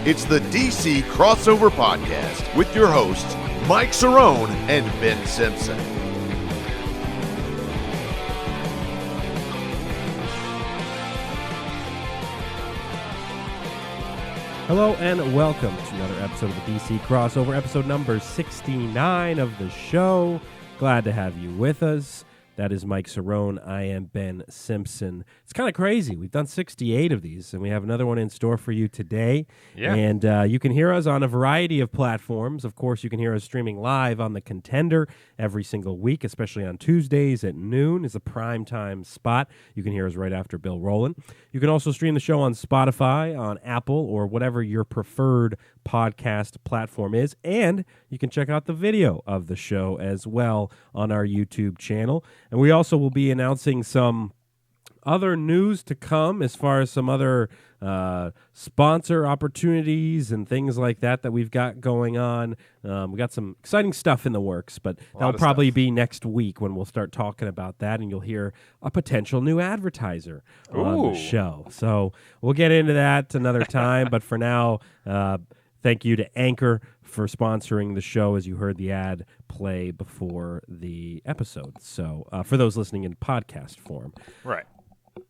It's the DC Crossover Podcast with your hosts, Mike Cerrone and Ben Simpson. Hello and welcome to another episode of the DC Crossover, episode number 69 of the show. Glad to have you with us. That is Mike Cerrone. I am Ben Simpson. It's kind of crazy. We've done 68 of these, and we have another one in store for you today. Yeah. And you can hear us on a variety of platforms. Of course, you can hear us streaming live on The Contender every single week, especially on Tuesdays at noon is a prime time spot. You can hear us right after Bill Rowland. You can also stream the show on Spotify, on Apple, or whatever your preferred podcast platform is. And you can check out the video of the show as well on our YouTube channel. And we also will be announcing some other news to come as far as some other sponsor opportunities and things like that we've got going on. We got some exciting stuff in the works, but that'll probably be next week when we'll start talking about that, and you'll hear a potential new advertiser on the show. So we'll get into that another time, but for now, thank you to Anchor for sponsoring the show, as you heard the ad play before the episode. So for those listening in podcast form. Right.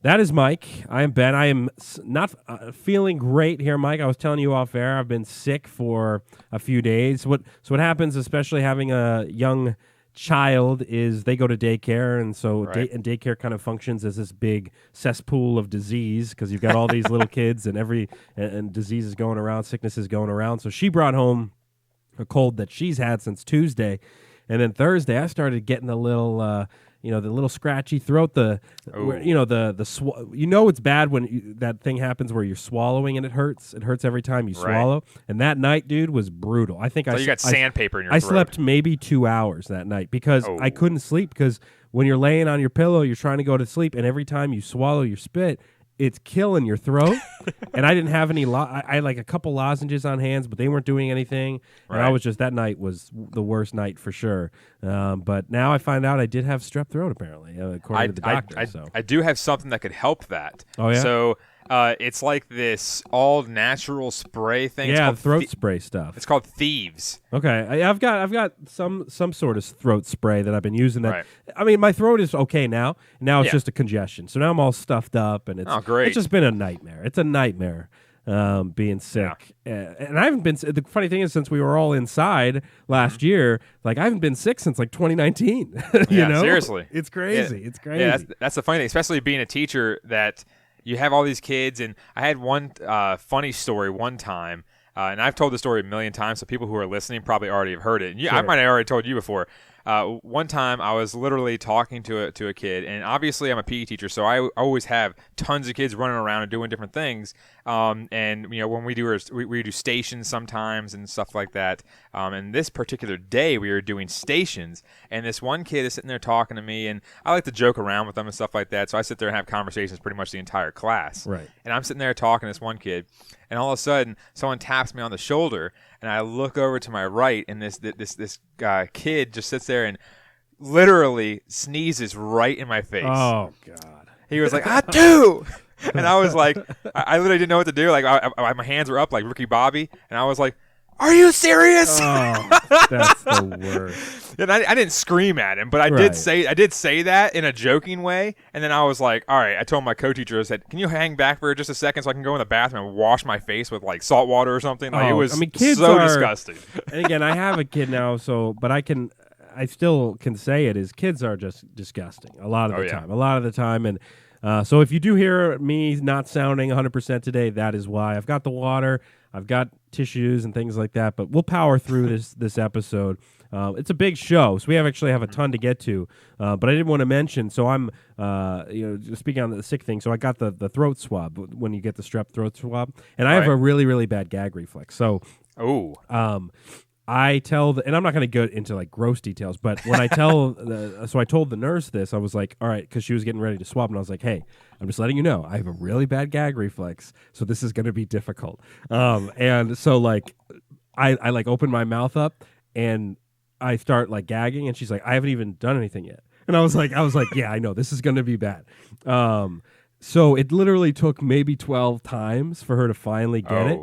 That is Mike. I am Ben. I am not feeling great here, Mike. I was telling you off air, I've been sick for a few days. So what happens, especially having a young child, is they go to daycare, and so and daycare kind of functions as this big cesspool of disease because you've got all these little kids and disease is going around, sickness is going around. So she brought home a cold that she's had since Tuesday, and then Thursday I started getting a little the little scratchy throat, it's bad when that thing happens where you're swallowing and it hurts. It hurts every time you swallow. And that night, dude, was brutal. I think you got sandpaper in your throat. I slept maybe 2 hours that night because I couldn't sleep, because when you're laying on your pillow, you're trying to go to sleep, and every time you swallow your spit, it's killing your throat. And I didn't have any I had like a couple lozenges on hands, but they weren't doing anything. Right. And I was that night was the worst night for sure. But now I find out I did have strep throat, apparently, according to the doctor. I do have something that could help that. Oh, yeah? So it's like this all-natural spray thing. Yeah, throat spray stuff. It's called Thieves. Okay, I've got some sort of throat spray that I've been using. That I mean, my throat is okay now. Now it's just a congestion. So now I'm all stuffed up, and it's just been a nightmare. It's a nightmare being sick. Yeah. And I haven't been. The funny thing is, since we were all inside last year, like I haven't been sick since like 2019. you know, seriously, it's crazy. It's crazy. Yeah, that's the funny thing, especially being a teacher that. You have all these kids, and I had one funny story one time, and I've told the story a million times, so people who are listening probably already have heard it. And sure. I might have already told you before. One time I was literally talking to a kid, and obviously I'm a PE teacher, so I always have tons of kids running around and doing different things. And when we do stations sometimes and stuff like that. And this particular day we were doing stations, and this one kid is sitting there talking to me, and I like to joke around with them and stuff like that. So I sit there and have conversations pretty much the entire class. Right. And I'm sitting there talking to this one kid, and all of a sudden someone taps me on the shoulder, and I look over to my right, and this kid just sits there and literally sneezes right in my face. Oh God! He was like, "I do," and I was like, I literally didn't know what to do. Like, my hands were up like Ricky Bobby, and I was like, "Are you serious?" Oh, that's the worst. And I didn't scream at him, but I did say that in a joking way. And then I was like, all right. I told my co-teacher, I said, "Can you hang back for just a second so I can go in the bathroom and wash my face with like salt water or something?" Like it was kids so are disgusting. And again, I have a kid now, but I still can say it is kids are just disgusting a lot of the time. And so if you do hear me not sounding 100% today, that is why. I've got the water, I've got tissues and things like that, but we'll power through this episode. It's a big show, so we actually have a ton to get to. But I didn't want to mention. So I'm, speaking on the sick thing. So I got the throat swab when you get the strep throat swab, and I have a really, really bad gag reflex. So, I tell and I'm not going to go into like gross details, but when I tell so I told the nurse this, I was like, all right, because she was getting ready to swab, and I was like, hey, I'm just letting you know, I have a really bad gag reflex, so this is going to be difficult. And so like, I like open my mouth up and I start like gagging, and she's like, I haven't even done anything yet. And I was like, yeah, I know this is going to be bad. So it literally took maybe 12 times for her to finally get it.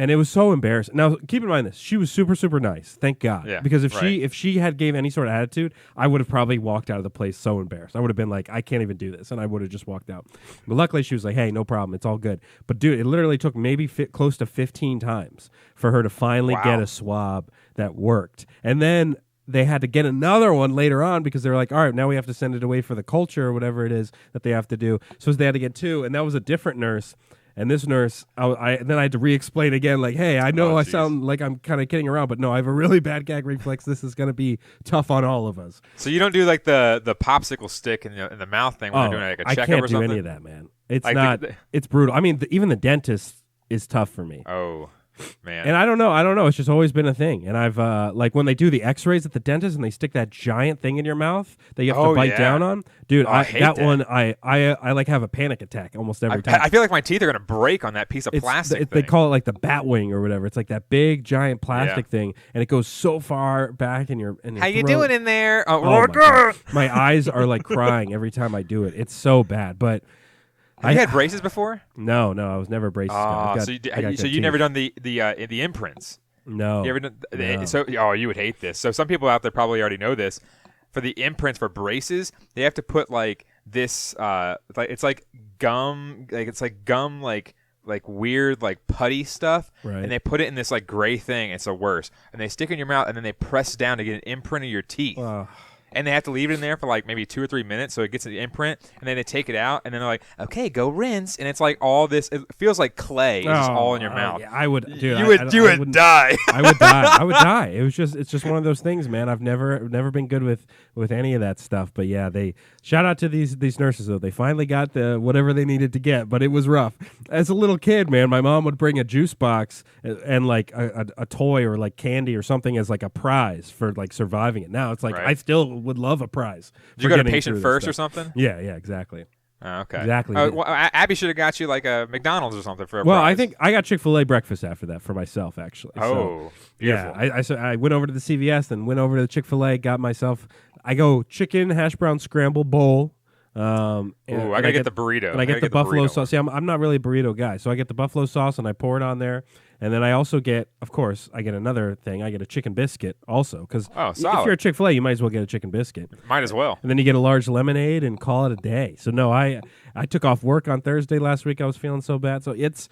And it was so embarrassing. Now, keep in mind this: she was super, super nice. Thank God. Yeah, because if right. she had gave any sort of attitude, I would have probably walked out of the place so embarrassed. I would have been like, I can't even do this, and I would have just walked out. But luckily, she was like, "Hey, no problem. It's all good." But dude, it literally took maybe close to 15 times for her to finally Wow. get a swab that worked, and then they had to get another one later on because they were like, all right, now we have to send it away for the culture or whatever it is that they have to do. So they had to get two, and that was a different nurse. And this nurse, then I had to re-explain again, like, hey, I know I sound like I'm kind of kidding around, but no, I have a really bad gag reflex. This is going to be tough on all of us. So you don't do like the popsicle stick in the mouth thing when they're doing like a checkup or something? I can't do any of that, man. It's like not. It's brutal. I mean, even the dentist is tough for me. Oh. Man. And I don't know. It's just always been a thing. And I've like when they do the X-rays at the dentist and they stick that giant thing in your mouth that you have to bite down on, dude. I hate that one. I like have a panic attack almost every time. I feel like my teeth are gonna break on that piece of plastic. They call it like the bat wing or whatever. It's like that big giant plastic thing, and it goes so far back in your. How you doing in there? Oh my God. My eyes are like crying every time I do it. It's so bad, but. Have you had braces before? No, I was never braces. So you never done the imprints? No. You ever done? No. So you would hate this. So some people out there probably already know this. For the imprints for braces, they have to put like this. It's like gum. Like weird like putty stuff, right. And they put it in this like gray thing. It's the worst. And they stick it in your mouth, and then they press down to get an imprint of your teeth. And they have to leave it in there for like maybe 2 or 3 minutes so it gets the imprint, and then they take it out, and then they're like, okay, go rinse. And it's like all this, it feels like clay. It's just all in your mouth. Yeah, I would, dude. You would die. I would die. I would die. It's just one of those things, man. I've never been good with any of that stuff. But yeah, shout out to these nurses though. They finally got the whatever they needed to get, but it was rough. As a little kid, man, my mom would bring a juice box and like a toy or like candy or something as like a prize for like surviving it. Now it's like I still would love a prize. Did you go to patient first or something? Yeah, exactly. Okay. Exactly. Well, Abby should have got you like a McDonald's or something for a prize. I think I got Chick-fil-A breakfast after that for myself, actually. Oh, beautiful. Yeah. I went over to the CVS, then went over to the Chick-fil-A, got myself, I go chicken, hash brown scramble bowl. I gotta get the burrito. And I get the buffalo sauce. See, I'm not really a burrito guy, so I get the buffalo sauce and I pour it on there. And then I also get, of course, I get another thing. I get a chicken biscuit also. Because if you're a Chick-fil-A, you might as well get a chicken biscuit. Might as well. And then you get a large lemonade and call it a day. So, no, I took off work on Thursday last week. I was feeling so bad. So, it's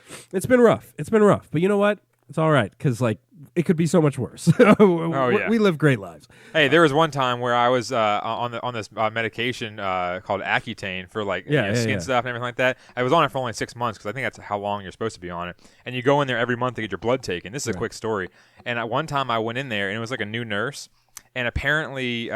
been rough. It's been rough. But you know what? It's all right because, like, it could be so much worse. We live great lives. Hey, there was one time where I was on this medication called Accutane for like skin stuff and everything like that. I was on it for only 6 months because I think that's how long you're supposed to be on it. And you go in there every month to get your blood taken. This is a quick story. And at one time I went in there and it was like a new nurse. And apparently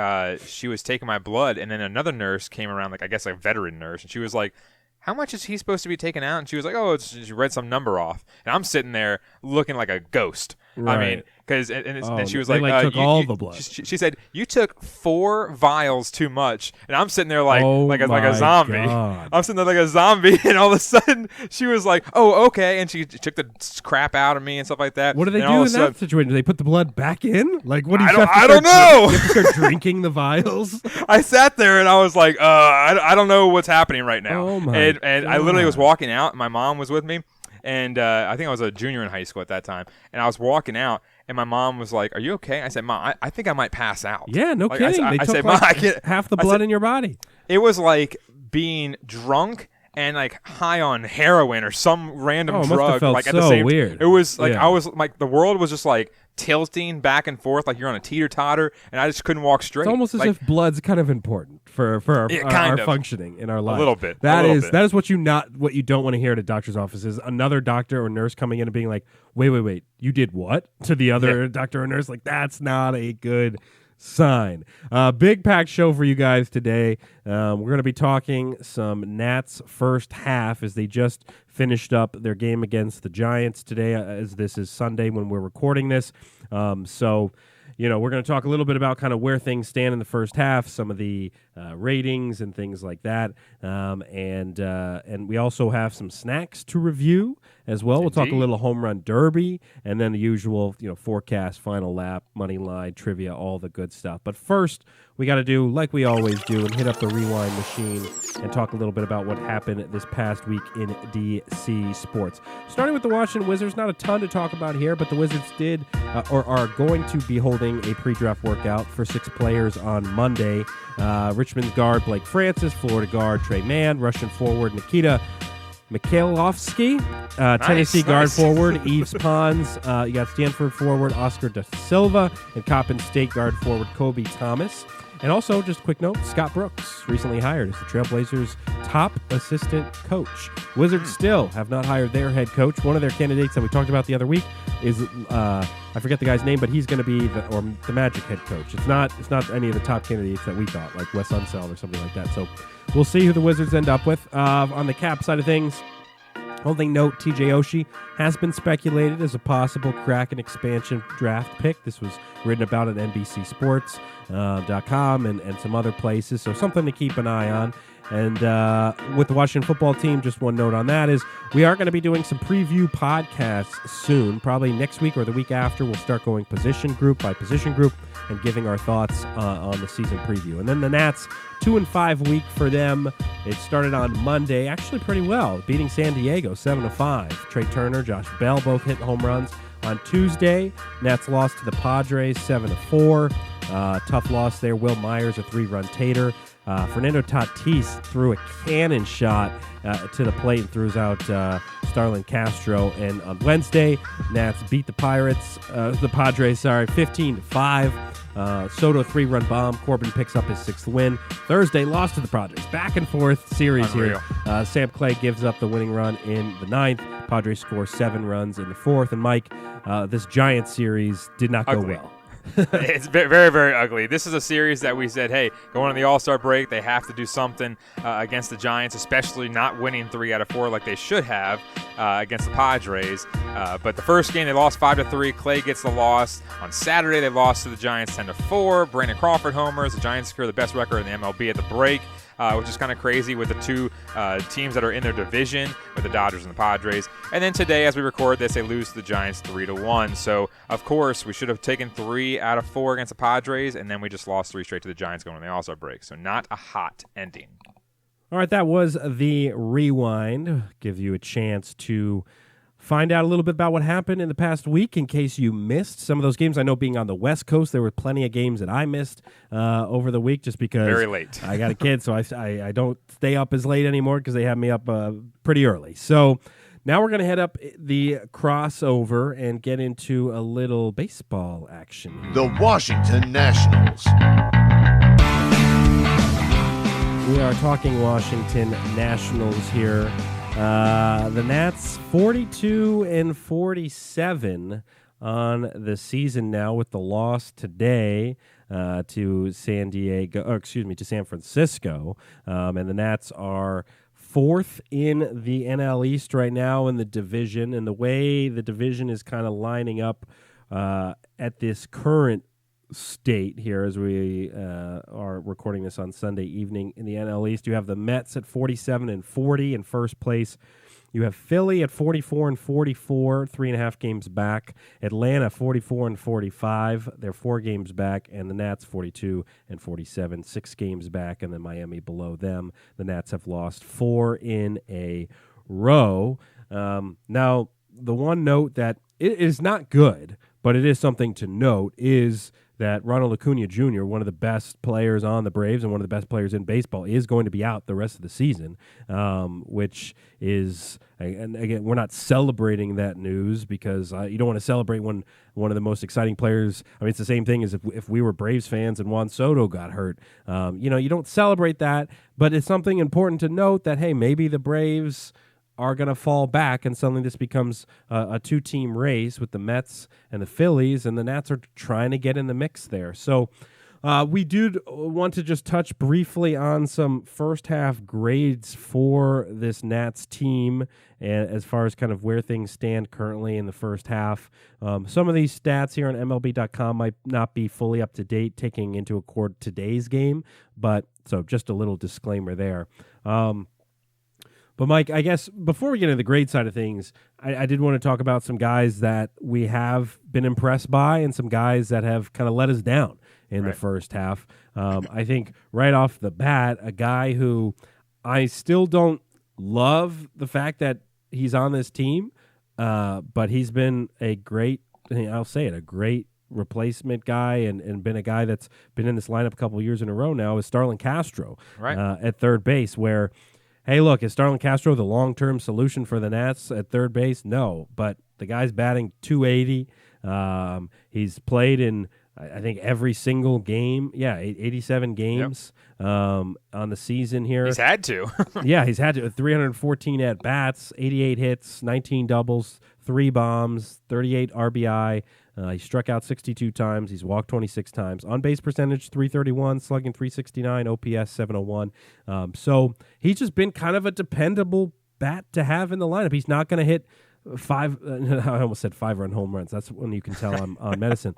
she was taking my blood. And then another nurse came around, like I guess a veteran nurse. And she was like, how much is he supposed to be taken out? And she was like, oh, she read some number off. And I'm sitting there looking like a ghost. Right. I mean, because and she was like, took all the blood. She said, you took 4 vials too much. And I'm sitting there like a zombie. God. I'm sitting there like a zombie. And all of a sudden, she was like, oh, okay. And she took the crap out of me and stuff like that. What do they do in that situation? Do they put the blood back in? Like, what do you I don't know. You have to start drinking the vials? I sat there and I was like, I don't know what's happening right now. Oh my and I literally was walking out. My mom was with me. And I think I was a junior in high school at that time. And I was walking out, and my mom was like, are you okay? I said, Mom, I think I might pass out. Yeah, no kidding. They took Mom, half the blood in your body. It was like being drunk and like high on heroin or some random drug. Must have felt like so at the same weird. It was like I was like the world was just like tilting back and forth like you're on a teeter-totter, and I just couldn't walk straight. It's almost as if blood's kind of important for our functioning in our life. A little bit. That is what you don't want to hear at a doctor's office is another doctor or nurse coming in and being like, wait, you did what? To the other doctor or nurse, like that's not a good sign. Big packed show for you guys today. We're going to be talking some Nats first half as they just finished up their game against the Giants today, as this is Sunday when we're recording this. So we're going to talk a little bit about kind of where things stand in the first half, some of the ratings and things like that. And we also have some snacks to review as well. We'll talk a Indeed. little home run derby, and then the usual, forecast, final lap, money line, trivia, all the good stuff. But first, we got to do like we always do and hit up the rewind machine and talk a little bit about what happened this past week in DC sports. Starting with the Washington Wizards, not a ton to talk about here, but the Wizards did or are going to be holding a pre-draft workout for 6 players on Monday. Richmond's guard Blake Francis, Florida guard Trey Mann, Russian forward Nikita Mikhailovsky, Tennessee guard forward Yves Pons, you got Stanford forward Oscar da Silva, and Coppin State guard forward Kobe Thomas. And also, just a quick note, Scott Brooks, recently hired as the Trailblazers' top assistant coach. Wizards still have not hired their head coach. One of their candidates that we talked about the other week is, I forget the guy's name, but he's going to be the Magic head coach. It's not any of the top candidates that we thought, like Wes Unseld or something like that. So we'll see who the Wizards end up with. On the cap side of things, holding note, TJ Oshie has been speculated as a possible Kraken expansion draft pick. This was written about at NBCSports.com and some other places, so something to keep an eye on. And with the Washington football team, just one note on that is we are going to be doing some preview podcasts soon. Probably next week or the week after, we'll start going position group by position group and giving our thoughts on the season preview. And then the Nats, 2-5 week for them. It started on Monday, actually pretty well, beating San Diego 7-5. Trey Turner, Josh Bell both hit home runs. On Tuesday, Nats lost to the Padres 7-4. Tough loss there. Will Myers, a 3-run tater. Fernando Tatis threw a cannon shot to the plate and throws out Starlin Castro. And on Wednesday, Nats beat the Padres, 15-5. Soto 3-run bomb. Corbin picks up his 6th win. Thursday, lost to the Padres. Back and forth series Unreal. here. Sam Clay gives up the winning run in the 9th. Padres score 7 runs in the 4th. And Mike, this Giants series did not go well. It's very, very ugly. This is a series that we said, hey, going on the All-Star break, they have to do something against the Giants, especially not winning 3 out of 4 like they should have against the Padres. But the first game, they lost 5-3. Clay gets the loss. On Saturday, they lost to the Giants 10-4. Brandon Crawford homers. The Giants secure the best record in the MLB at the break. Which is kind of crazy with the 2 teams that are in their division, with the Dodgers and the Padres. And then today, as we record this, they lose to the Giants 3-1. So, of course, we should have taken 3 out of 4 against the Padres, and then we just lost 3 straight to the Giants going on the All-Star break. So not a hot ending. All right, that was the rewind. Give you a chance to find out a little bit about what happened in the past week in case you missed some of those games. I know being on the West Coast, there were plenty of games that I missed over the week just because Very late. I got a kid, so I don't stay up as late anymore because they have me up pretty early. So now we're going to head up the crossover and get into a little baseball action. The Washington Nationals. We are talking Washington Nationals here. The Nats 42-47 on the season now with the loss today to San Francisco. And the Nats are 4th in the NL East right now in the division. And the way the division is kind of lining up at this current state here as we are recording this on Sunday evening in the NL East, you have the Mets at 47-40 in first place. You have Philly at 44-44, 3.5 games back. Atlanta 44-45, they're 4 games back, and the Nats 42-47, 6 games back, and then Miami below them. The Nats have lost 4 in a row. Now, the one note that it is not good, but it is something to note, is that Ronald Acuna Jr., one of the best players on the Braves and one of the best players in baseball, is going to be out the rest of the season, which is, and again, we're not celebrating that news because you don't want to celebrate when one of the most exciting players, I mean, it's the same thing as if we were Braves fans and Juan Soto got hurt. You don't celebrate that, but it's something important to note that, hey, maybe the Braves are going to fall back, and suddenly this becomes a 2-team race with the Mets and the Phillies, and the Nats are trying to get in the mix there. So we do want to just touch briefly on some first-half grades for this Nats team as far as kind of where things stand currently in the first half. Some of these stats here on MLB.com might not be fully up to date, taking into account today's game, but so just a little disclaimer there. But Mike, I guess before we get into the grade side of things, I did want to talk about some guys that we have been impressed by and some guys that have kind of let us down in the first half. I think right off the bat, a guy who I still don't love the fact that he's on this team, but he's been a great, I'll say it, a great replacement guy and been a guy that's been in this lineup a couple of years in a row now is Starlin Castro at third base, where, hey, look, is Starlin Castro the long-term solution for the Nats at third base? No, but the guy's batting .280. He's played in, I think, every single game. Yeah, 87 games on the season here. He's had to. Yeah, he's had to. 314 at-bats, 88 hits, 19 doubles, 3 bombs, 38 RBI. He struck out 62 times. He's walked 26 times. On-base percentage, .331, slugging .369, OPS .701. So he's just been kind of a dependable bat to have in the lineup. He's not going to hit I almost said 5-run home runs. That's when you can tell I'm on medicine.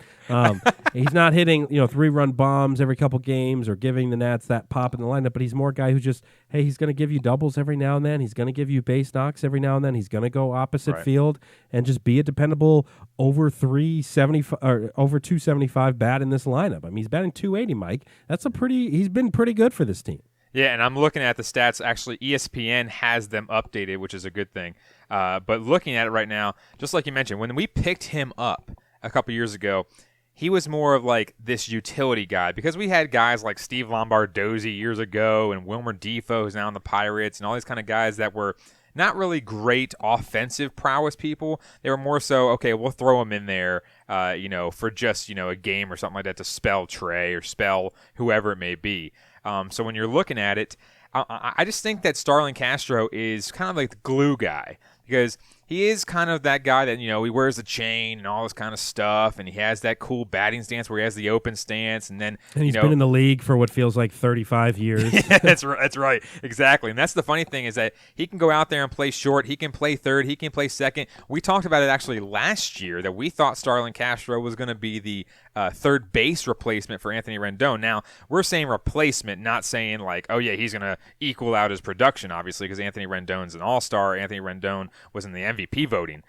He's not hitting 3-run bombs every couple games or giving the Nats that pop in the lineup, but he's more a guy who just, hey, he's going to give you doubles every now and then. He's going to give you base knocks every now and then. He's going to go opposite field and just be a dependable over 375 or over 275 bat in this lineup. I mean, he's batting .280, Mike. He's been pretty good for this team. Yeah, and I'm looking at the stats. Actually, ESPN has them updated, which is a good thing. But looking at it right now, just like you mentioned, when we picked him up a couple years ago, he was more of like this utility guy because we had guys like Steve Lombardozzi years ago and Wilmer Defoe, who's now in the Pirates, and all these kind of guys that were not really great offensive prowess people. They were more so, okay, we'll throw him in there, for just, a game or something like that to spell Trey or spell whoever it may be. So when you're looking at it, I just think that Starlin Castro is kind of like the glue guy because he is kind of that guy that, he wears the chain and all this kind of stuff, and he has that cool batting stance where he has the open stance, and then he's been in the league for what feels like 35 years. Yeah, that's right, exactly. And that's the funny thing is that he can go out there and play short, he can play third, he can play second. We talked about it actually last year that we thought Starlin Castro was going to be the third base replacement for Anthony Rendon. Now, we're saying replacement, not saying like, oh yeah, he's going to equal out his production, obviously, because Anthony Rendon's an all-star. Anthony Rendon was in the MVP voting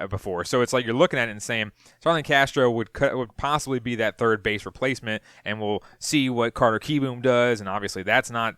before. So it's like you're looking at it and saying Starlin Castro would possibly be that third base replacement, and we'll see what Carter Kieboom does, and obviously that's not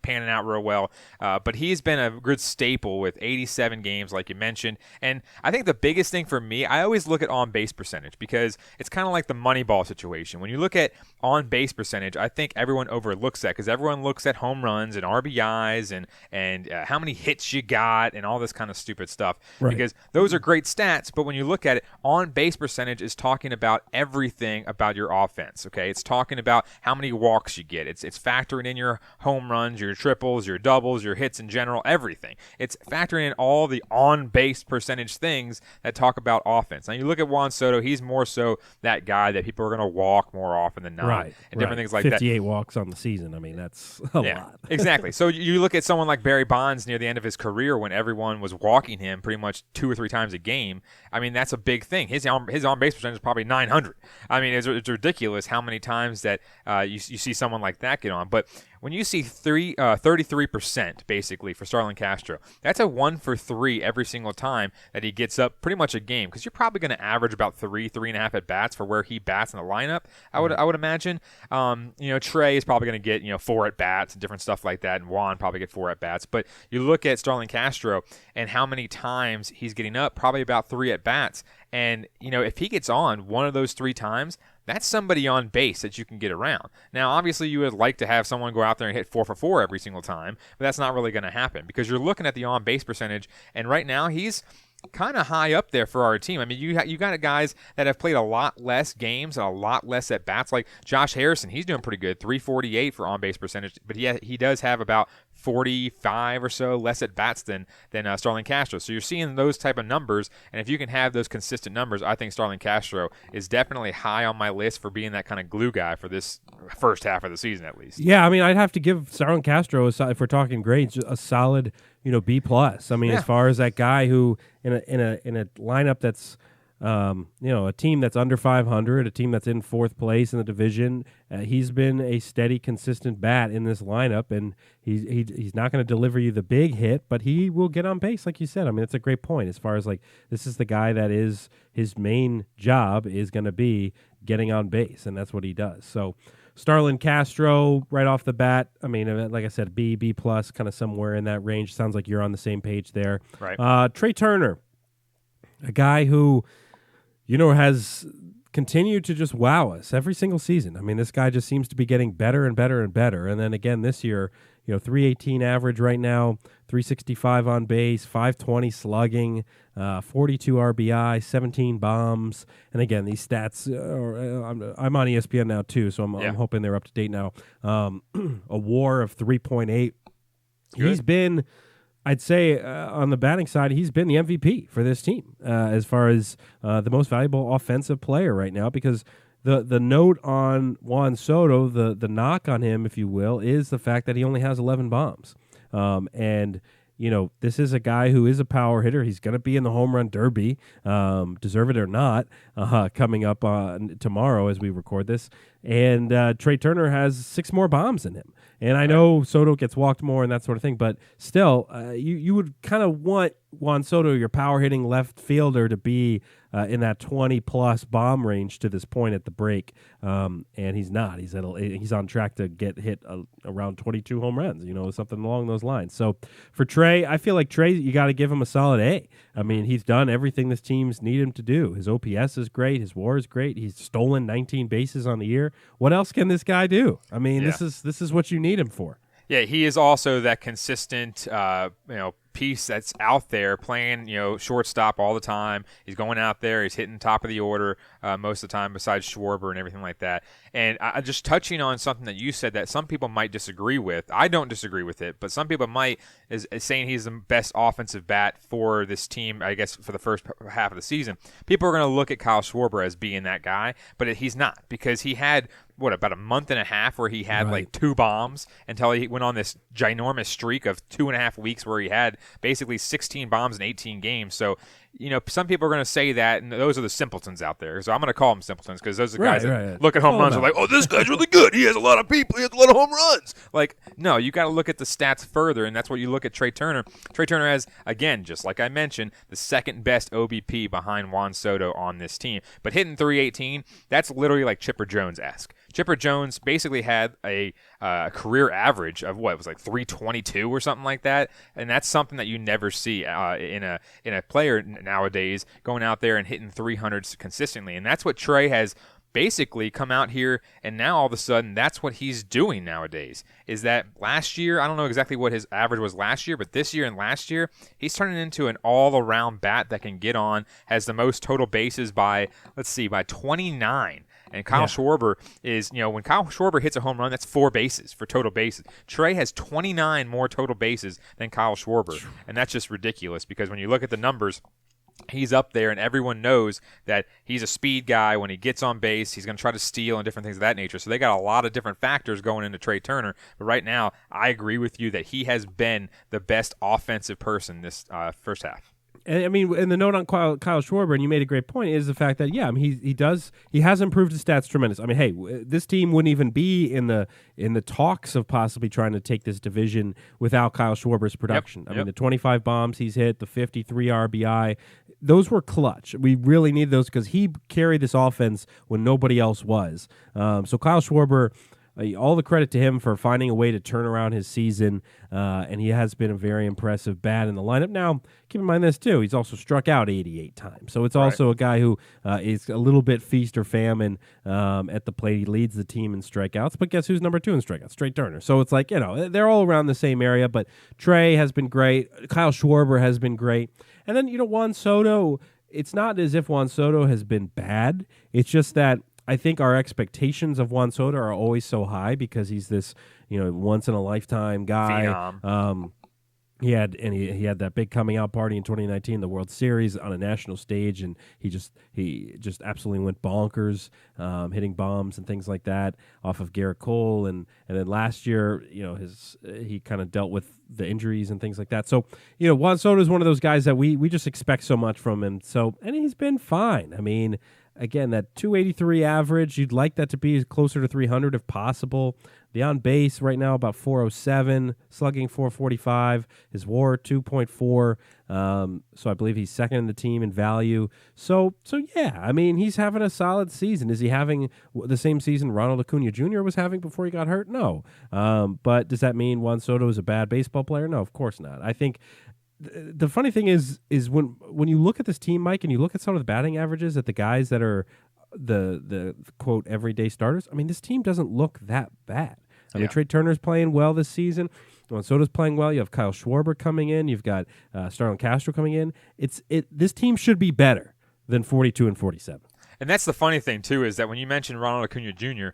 panning out real well. But he's been a good staple with 87 games, like you mentioned. And I think the biggest thing for me, I always look at on-base percentage because it's kind of like the Moneyball situation. When you look at on-base percentage, I think everyone overlooks that because everyone looks at home runs and RBIs and how many hits you got and all this kind of stupid stuff. Right. Because those are great stats, but when you look at it, on-base percentage is talking about everything about your offense, okay? It's talking about how many walks you get. It's factoring in your home runs, your triples, your doubles, your hits in general, everything. It's factoring in all the on-base percentage things that talk about offense. Now, you look at Juan Soto, he's more so that guy that people are going to walk more often than not. And different things like 58 walks on the season. I mean, that's a lot. Exactly. So you look at someone like Barry Bonds near the end of his career when everyone was walking him pretty much 2 or 3 times a game. I mean, that's a big thing. His on-base percentage is probably 900. I mean, it's ridiculous how many times that you see someone like that get on. But when you see 33% basically for Starlin Castro, that's a 1 for 3 every single time that he gets up pretty much a game because you're probably going to average about 3.5 at bats for where he bats in the lineup. I would imagine. Trey is probably going to get 4 at bats and different stuff like that, and Juan probably get 4 at bats. But you look at Starlin Castro and how many times he's getting up, probably about 3 at bats. And if he gets on one of those 3 times, that's somebody on base that you can get around. Now, obviously, you would like to have someone go out there and hit 4 for 4 every single time, but that's not really going to happen because you're looking at the on-base percentage, and right now he's kind of high up there for our team. I mean, you got guys that have played a lot less games and a lot less at bats, like Josh Harrison. He's doing pretty good, 348 for on-base percentage, but he does have about 45 or so less at bats than Starlin Castro. So you're seeing those type of numbers, and if you can have those consistent numbers, I think Starlin Castro is definitely high on my list for being that kind of glue guy for this first half of the season, at least. Yeah, I mean, I'd have to give Starlin Castro, if we're talking grades, a solid B+. I mean, as far as that guy who in a lineup that's a team that's under 500, a team that's in fourth place in the division. He's been a steady, consistent bat in this lineup, and he's not going to deliver you the big hit, but he will get on base, like you said. I mean, it's a great point as far as like this is the guy that is his main job is going to be getting on base, and that's what he does. So Starlin Castro, right off the bat, I mean, like I said, B plus, kind of somewhere in that range. Sounds like you're on the same page there. Right. Trey Turner, a guy who, has continued to just wow us every single season. I mean, this guy just seems to be getting better and better and better. And then again this year, 318 average right now, 365 on base, 520 slugging, 42 RBI, 17 bombs. And again, these stats, I'm on ESPN now too, so I'm hoping they're up to date now. A WAR of 3.8. He's been, I'd say, on the batting side, he's been the MVP for this team as far as the most valuable offensive player right now, because the note on Juan Soto, the knock on him, if you will, is the fact that he only has 11 bombs. And this is a guy who is a power hitter. He's going to be in the home run derby, deserve it or not, coming up tomorrow as we record this. And Trey Turner has 6 more bombs in him. And I know Soto gets walked more and that sort of thing, but still, you would kind of want Juan Soto, your power-hitting left fielder, to be in that 20-plus bomb range to this point at the break, and he's not. He's on track to get hit around 22 home runs, something along those lines. So for Trey, I feel like Trey, you got to give him a solid A. I mean, he's done everything this team's need him to do. His OPS is great. His WAR is great. He's stolen 19 bases on the year. What else can this guy do? I mean, this is what you need him for. Yeah, he is also that consistent, piece that's out there playing, shortstop all the time. He's going out there. He's hitting top of the order most of the time besides Schwarber and everything like that. And I just touching on something that you said that some people might disagree with. I don't disagree with it, but some people might is saying he's the best offensive bat for this team, I guess, for the first half of the season. People are going to look at Kyle Schwarber as being that guy, but he's not, because he had about a month and a half where he had like 2 bombs until he went on this ginormous streak of 2.5 weeks where he had basically 16 bombs in 18 games. So, some people are going to say that, and those are the simpletons out there. So I'm going to call them simpletons because those are the guys that look at home runs and are like, oh, this guy's really good. He has a lot of people. He has a lot of home runs. Like, no, you got to look at the stats further, and that's what you look at Trey Turner. Trey Turner has, again, just like I mentioned, the second best OBP behind Juan Soto on this team. But hitting 318, that's literally like Chipper Jones-esque. Chipper Jones basically had a career average of what it was like 322 or something like that, and that's something that you never see in a player nowadays going out there and hitting 300s consistently. And that's what Trey has basically come out here, and now all of a sudden that's what he's doing nowadays. Is that last year, I don't know exactly what his average was last year, but this year and last year, he's turning into an all-around bat that can get on, has the most total bases by 29. And Kyle Schwarber is, when Kyle Schwarber hits a home run, that's 4 bases for total bases. Trey has 29 more total bases than Kyle Schwarber. And that's just ridiculous, because when you look at the numbers, he's up there, and everyone knows that he's a speed guy. When he gets on base, he's going to try to steal and different things of that nature. So they got a lot of different factors going into Trey Turner. But right now, I agree with you that he has been the best offensive person this first half. And I mean, and the note on Kyle Schwarber, and you made a great point, is the fact that he has improved his stats tremendous. I mean, hey, this team wouldn't even be in the talks of possibly trying to take this division without Kyle Schwarber's production. I mean, the 25 bombs he's hit, the 53 RBI, those were clutch. We really need those because he carried this offense when nobody else was. So Kyle Schwarber, all the credit to him for finding a way to turn around his season, and he has been a very impressive bat in the lineup. Now, keep in mind this, too. He's also struck out 88 times. So it's also a guy who is a little bit feast or famine at the plate. He leads the team in strikeouts. But guess who's number 2 in strikeouts? Trey Turner. So it's like, they're all around the same area. But Trey has been great. Kyle Schwarber has been great. And then, Juan Soto, it's not as if Juan Soto has been bad. It's just that I think our expectations of Juan Soto are always so high because he's this, once in a lifetime guy. He had that big coming out party in 2019, the World Series on a national stage, and he just absolutely went bonkers, hitting bombs and things like that off of Garrett Cole, and then last year, he kind of dealt with the injuries and things like that. So, Juan Soto is one of those guys that we just expect so much from him. So, and he's been fine. I mean, again, that 283 average, you'd like that to be closer to 300 if possible. The on base right now about 407, slugging 445, his WAR 2.4. So I believe he's second in the team in value. So yeah, I mean, he's having a solid season. Is he having the same season Ronald Acuna Jr. was having before he got hurt? No. But does that mean Juan Soto is a bad baseball player? No, of course not. I think the funny thing is when you look at this team, Mike, and you look at some of the batting averages at the guys that are the quote everyday starters, I mean, this team doesn't look that bad. I mean, Trey Turner's playing well this season. Juan Soto's playing well. You have Kyle Schwarber coming in. You've got Starlin Castro coming in. This team should be better than 42 and 47. And that's the funny thing too, is that when you mention Ronald Acuna Jr.,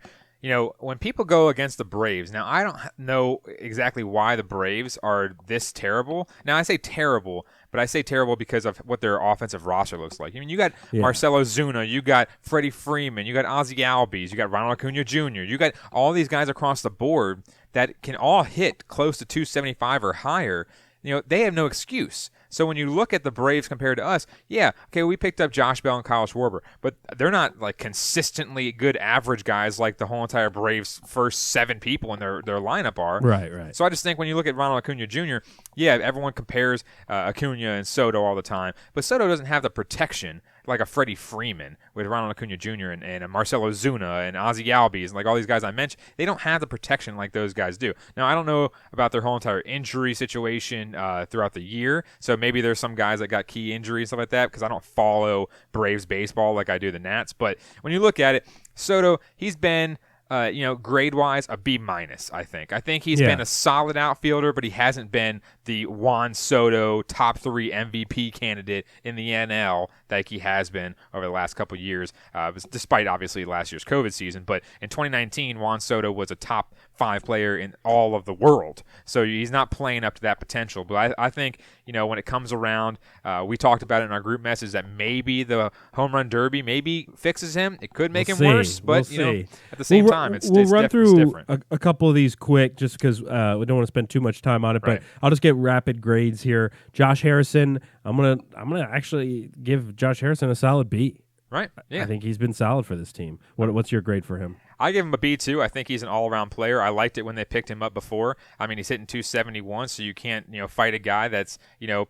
when people go against the Braves, now I don't know exactly why the Braves are this terrible. Now I say terrible, but I say terrible because of what their offensive roster looks like. I mean, you got Marcelo Zuna, you got Freddie Freeman, you got Ozzie Albies, you got Ronald Acuna Jr., you got all these guys across the board that can all hit close to 275 or higher. They have no excuse. So when you look at the Braves compared to us, we picked up Josh Bell and Kyle Schwarber, but they're not like consistently good average guys like the whole entire Braves' first 7 people in their lineup are. Right. So I just think when you look at Ronald Acuna Jr., everyone compares Acuna and Soto all the time, but Soto doesn't have the protection like a Freddie Freeman with Ronald Acuna Jr. and a Marcelo Zuna and Ozzie Albies and like all these guys I mentioned. They don't have the protection like those guys do. Now, I don't know about their whole entire injury situation throughout the year, so maybe there's some guys that got key injuries, stuff like that, because I don't follow Braves baseball like I do the Nats. But when you look at it, Soto, he's been grade-wise, a B-, I think. I think he's been a solid outfielder, but he hasn't been the Juan Soto top 3 MVP candidate in the NL like he has been over the last couple of years, despite, obviously, last year's COVID season. But in 2019, Juan Soto was a top 5 player in all of the world. So he's not playing up to that potential. But I think, when it comes around, we talked about it in our group message that maybe the home run derby maybe fixes him. It could make him worse, but, at the same time, we'll run through different. A couple of these quick just because we don't want to spend too much time on it, but I'll just get rapid grades here. Josh Harrison, I'm gonna actually give Josh Harrison a solid B. Right. Yeah. I think he's been solid for this team. What's your grade for him? I give him a B too. I think he's an all-around player. I liked it when they picked him up before. I mean, he's hitting 271, so you can't, fight a guy that's,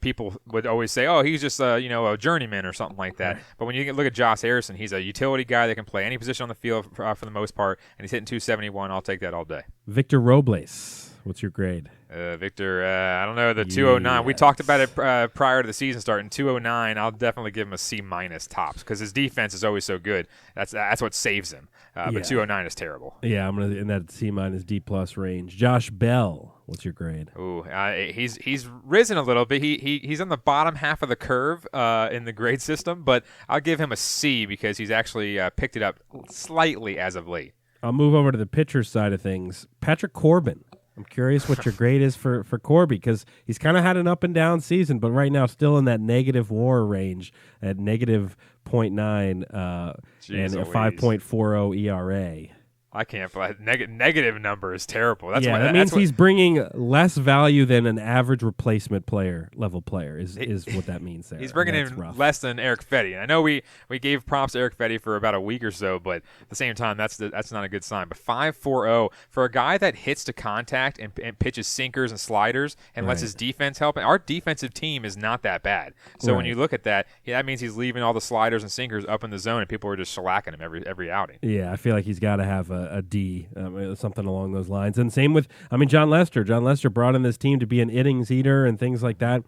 people would always say, oh, he's just a journeyman or something like that. Right. But when you look at Josh Harrison, he's a utility guy that can play any position on the field for the most part, and he's hitting 271. I'll take that all day. Victor Robles, what's your grade? Victor, I don't know, the 209. We talked about it prior to the season starting. 209, I'll definitely give him a C- tops because his defense is always so good. That's what saves him. But 209 is terrible. Yeah, I'm in that C- D+ range. Josh Bell, what's your grade? Ooh, he's risen a little bit. He's on the bottom half of the curve in the grade system, but I'll give him a C because he's actually picked it up slightly as of late. I'll move over to the pitcher side of things. Patrick Corbin. I'm curious what your grade is for Corby because he's kind of had an up and down season, but right now still in that negative WAR range at negative 0.9 and a 5.40 ERA. I can't play. Negative number is terrible. That means he's bringing less value than an average replacement level player is what that means there. He's bringing in less than Eric Fetty. I know we gave props to Eric Fetty for about a week or so, but at the same time, that's not a good sign. But 5.40 for a guy that hits to contact and pitches sinkers and sliders and lets his defense help. Our defensive team is not that bad. So when you look at that, that means he's leaving all the sliders and sinkers up in the zone, and people are just shellacking him every outing. Yeah, I feel like he's got to have a D, something along those lines. And same with, John Lester. John Lester brought in this team to be an innings eater and things like that.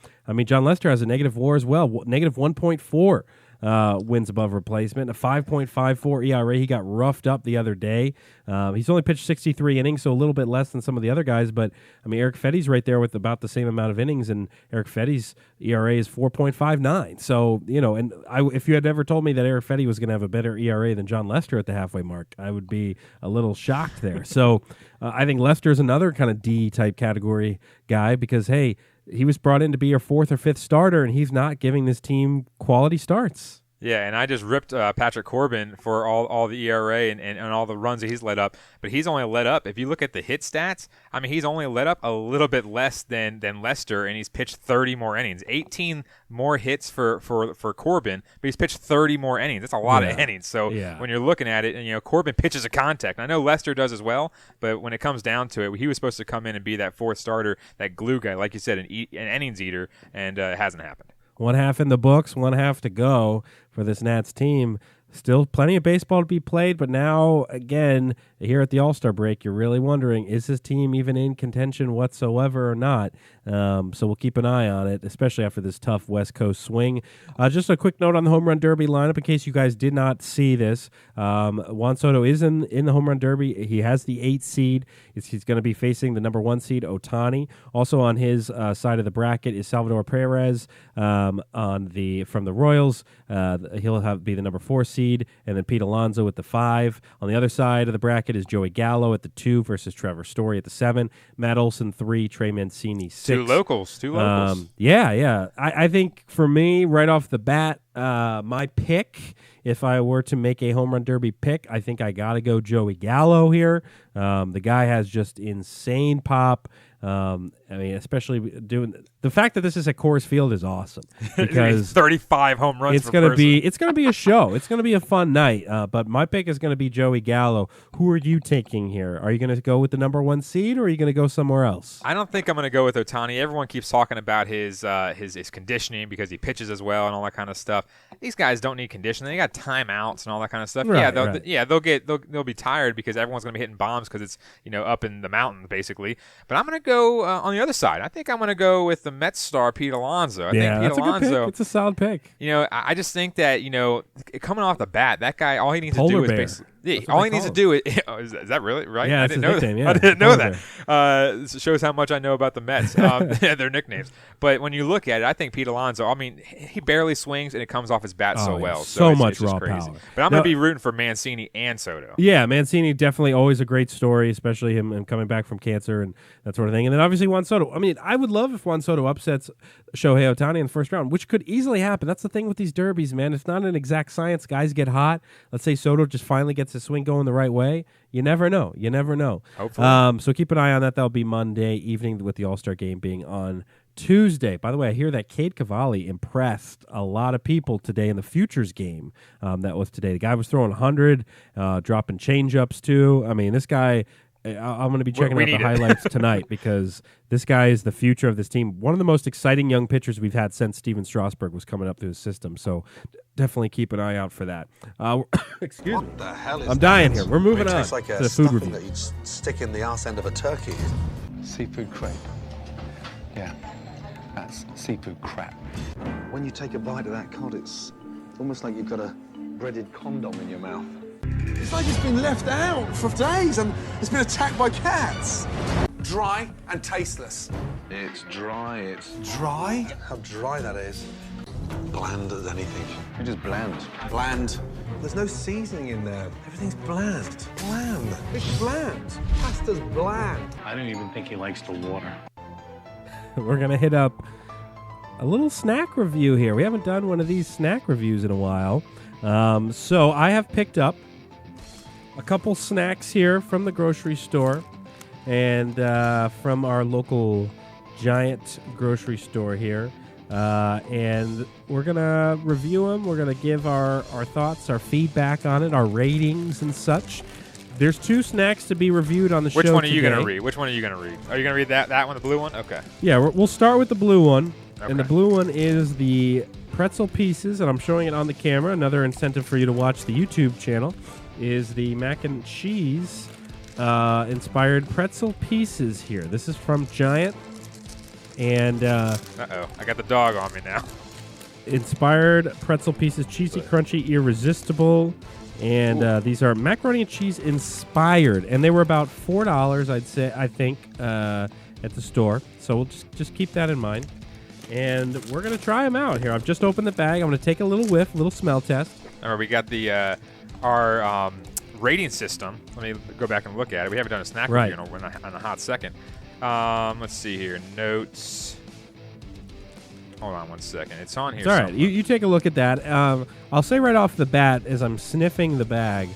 John Lester has a negative WAR as well, negative 1.4 wins above replacement, a 5.54 ERA. He got roughed up the other day. He's only pitched 63 innings, so a little bit less than some of the other guys. But Eric Fetty's right there with about the same amount of innings, and Eric Fetty's ERA is 4.59. So if you had ever told me that Eric Fetty was going to have a better ERA than John Lester at the halfway mark, I would be a little shocked there. So I think Lester's another kind of D type category guy because he was brought in to be your 4th or 5th starter, and he's not giving this team quality starts. Yeah, and I just ripped Patrick Corbin for all the ERA and all the runs that he's led up, but he's only led up, if you look at the hit stats, I mean, he's only led up a little bit less than Lester, and he's pitched 30 more innings. 18 more hits for Corbin, but he's pitched 30 more innings. That's a lot of innings. So when you're looking at it, and Corbin pitches a contact. I know Lester does as well, but when it comes down to it, he was supposed to come in and be that 4th starter, that glue guy, like you said, an innings eater, and it hasn't happened. 1/2 in the books, 1/2 to go for this Nats team. Still plenty of baseball to be played, but now, again, here at the All-Star break, you're really wondering, is this team even in contention whatsoever or not? So we'll keep an eye on it, especially after this tough West Coast swing. Just a quick note on the Home Run Derby lineup, in case you guys did not see this. Juan Soto is in the Home Run Derby. He has the 8 seed. He's going to be facing the number 1 seed, Ohtani. Also on his side of the bracket is Salvador Perez from the Royals. He'll be the number 4 seed, and then Pete Alonso at the 5. On the other side of the bracket is Joey Gallo at the 2 versus Trevor Story at the 7. Matt Olson 3, Trey Mancini 6. Two locals. Yeah. I think for me, right off the bat, my pick, if I were to make a Home Run Derby pick, I think I got to go Joey Gallo here. The guy has just insane pop. I mean, especially doing the fact that this is at Coors Field is awesome because 35 home runs. It's gonna be a show. It's gonna be a fun night. But my pick is gonna be Joey Gallo. Who are you taking here? Are you gonna go with the number 1 seed, or are you gonna go somewhere else? I don't think I'm gonna go with Ohtani. Everyone keeps talking about his conditioning because he pitches as well and all that kind of stuff. These guys don't need conditioning. They got timeouts and all that kind of stuff. Right, they'll be tired because everyone's gonna be hitting bombs because it's up in the mountains basically. But I'm gonna go on the other side. I think I'm going to go with the Mets star Pete Alonso. I think Pete that's Alonso, a good pick. It's a solid pick. I just think that coming off the bat, that guy, all he needs Polar to do is bear. basically. Yeah, all he needs to do is is that really right? Yeah, I didn't know that. I didn't know that. It shows how much I know about the Mets. Their nicknames. But when you look at it, I think Pete Alonso. I mean, he barely swings and it comes off his bat so well. So it's much just raw crazy. power. But I'm going to be rooting for Mancini and Soto. Yeah, Mancini definitely always a great story, especially him coming back from cancer and that sort of thing. And then obviously Juan Soto. I mean, I would love if Juan Soto upsets Shohei Ohtani in the first round, which could easily happen. That's the thing with these derbies, man. It's not an exact science. Guys get hot. Let's say Soto just finally gets his swing going the right way. You never know. Hopefully. So keep an eye on that. That'll be Monday evening with the All-Star game being on Tuesday. By the way, I hear that Cade Cavalli impressed a lot of people today in the Futures game that was today. The guy was throwing 100, dropping change-ups too. I mean, this guy... I'm going to be checking out the highlights tonight because this guy is the future of this team. One of the most exciting young pitchers we've had since Steven Strasburg was coming up through the system. So definitely keep an eye out for that. Excuse me. What the hell is I'm dying that? here. We're moving It on tastes like to a the food stuffing review. that you'd stick in the arse end of a turkey. Seafood crepe. Yeah, that's seafood crap. When you take a bite of that cod, it's almost like you've got a breaded condom in your mouth. It's like it's been left out for days and it's been attacked by cats. Dry and tasteless. It's dry, it's Dry? how dry that is. Bland as anything. You're just bland. Bland. There's no seasoning in there. Everything's bland. Bland. It's bland. Pasta's bland. I don't even think he likes the water. We're going to hit up a little snack review here. We haven't done one of these snack reviews in a while. So I have picked up a couple snacks here from the grocery store and from our local Giant grocery store here. And we're going to review them. We're going to give our thoughts, our feedback on it, our ratings and such. There's 2 snacks to be reviewed on the show Which one are you today. going to read? Which one are you going to read? Are you going to read that one, the blue one? Okay. Yeah, we'll start with the blue one. Okay. And the blue one is the pretzel pieces, and I'm showing it on the camera. Another incentive for you to watch the YouTube channel is the mac and cheese inspired pretzel pieces here. This is from Giant. And Uh-oh. I got the dog on me now. inspired pretzel pieces, cheesy, crunchy, irresistible. And these are macaroni and cheese inspired. And they were about $4, I think, at the store. So we'll just keep that in mind. And we're going to try them out here. I've just opened the bag. I'm going to take a little whiff, a little smell test. All right, we got the our rating system. Let me go back and look at it. We haven't done a snack review in a hot second. Let's see here. Notes. Hold on 1 second. It's on here. It's all right. You take a look at that. I'll say right off the bat, as I'm sniffing the bag,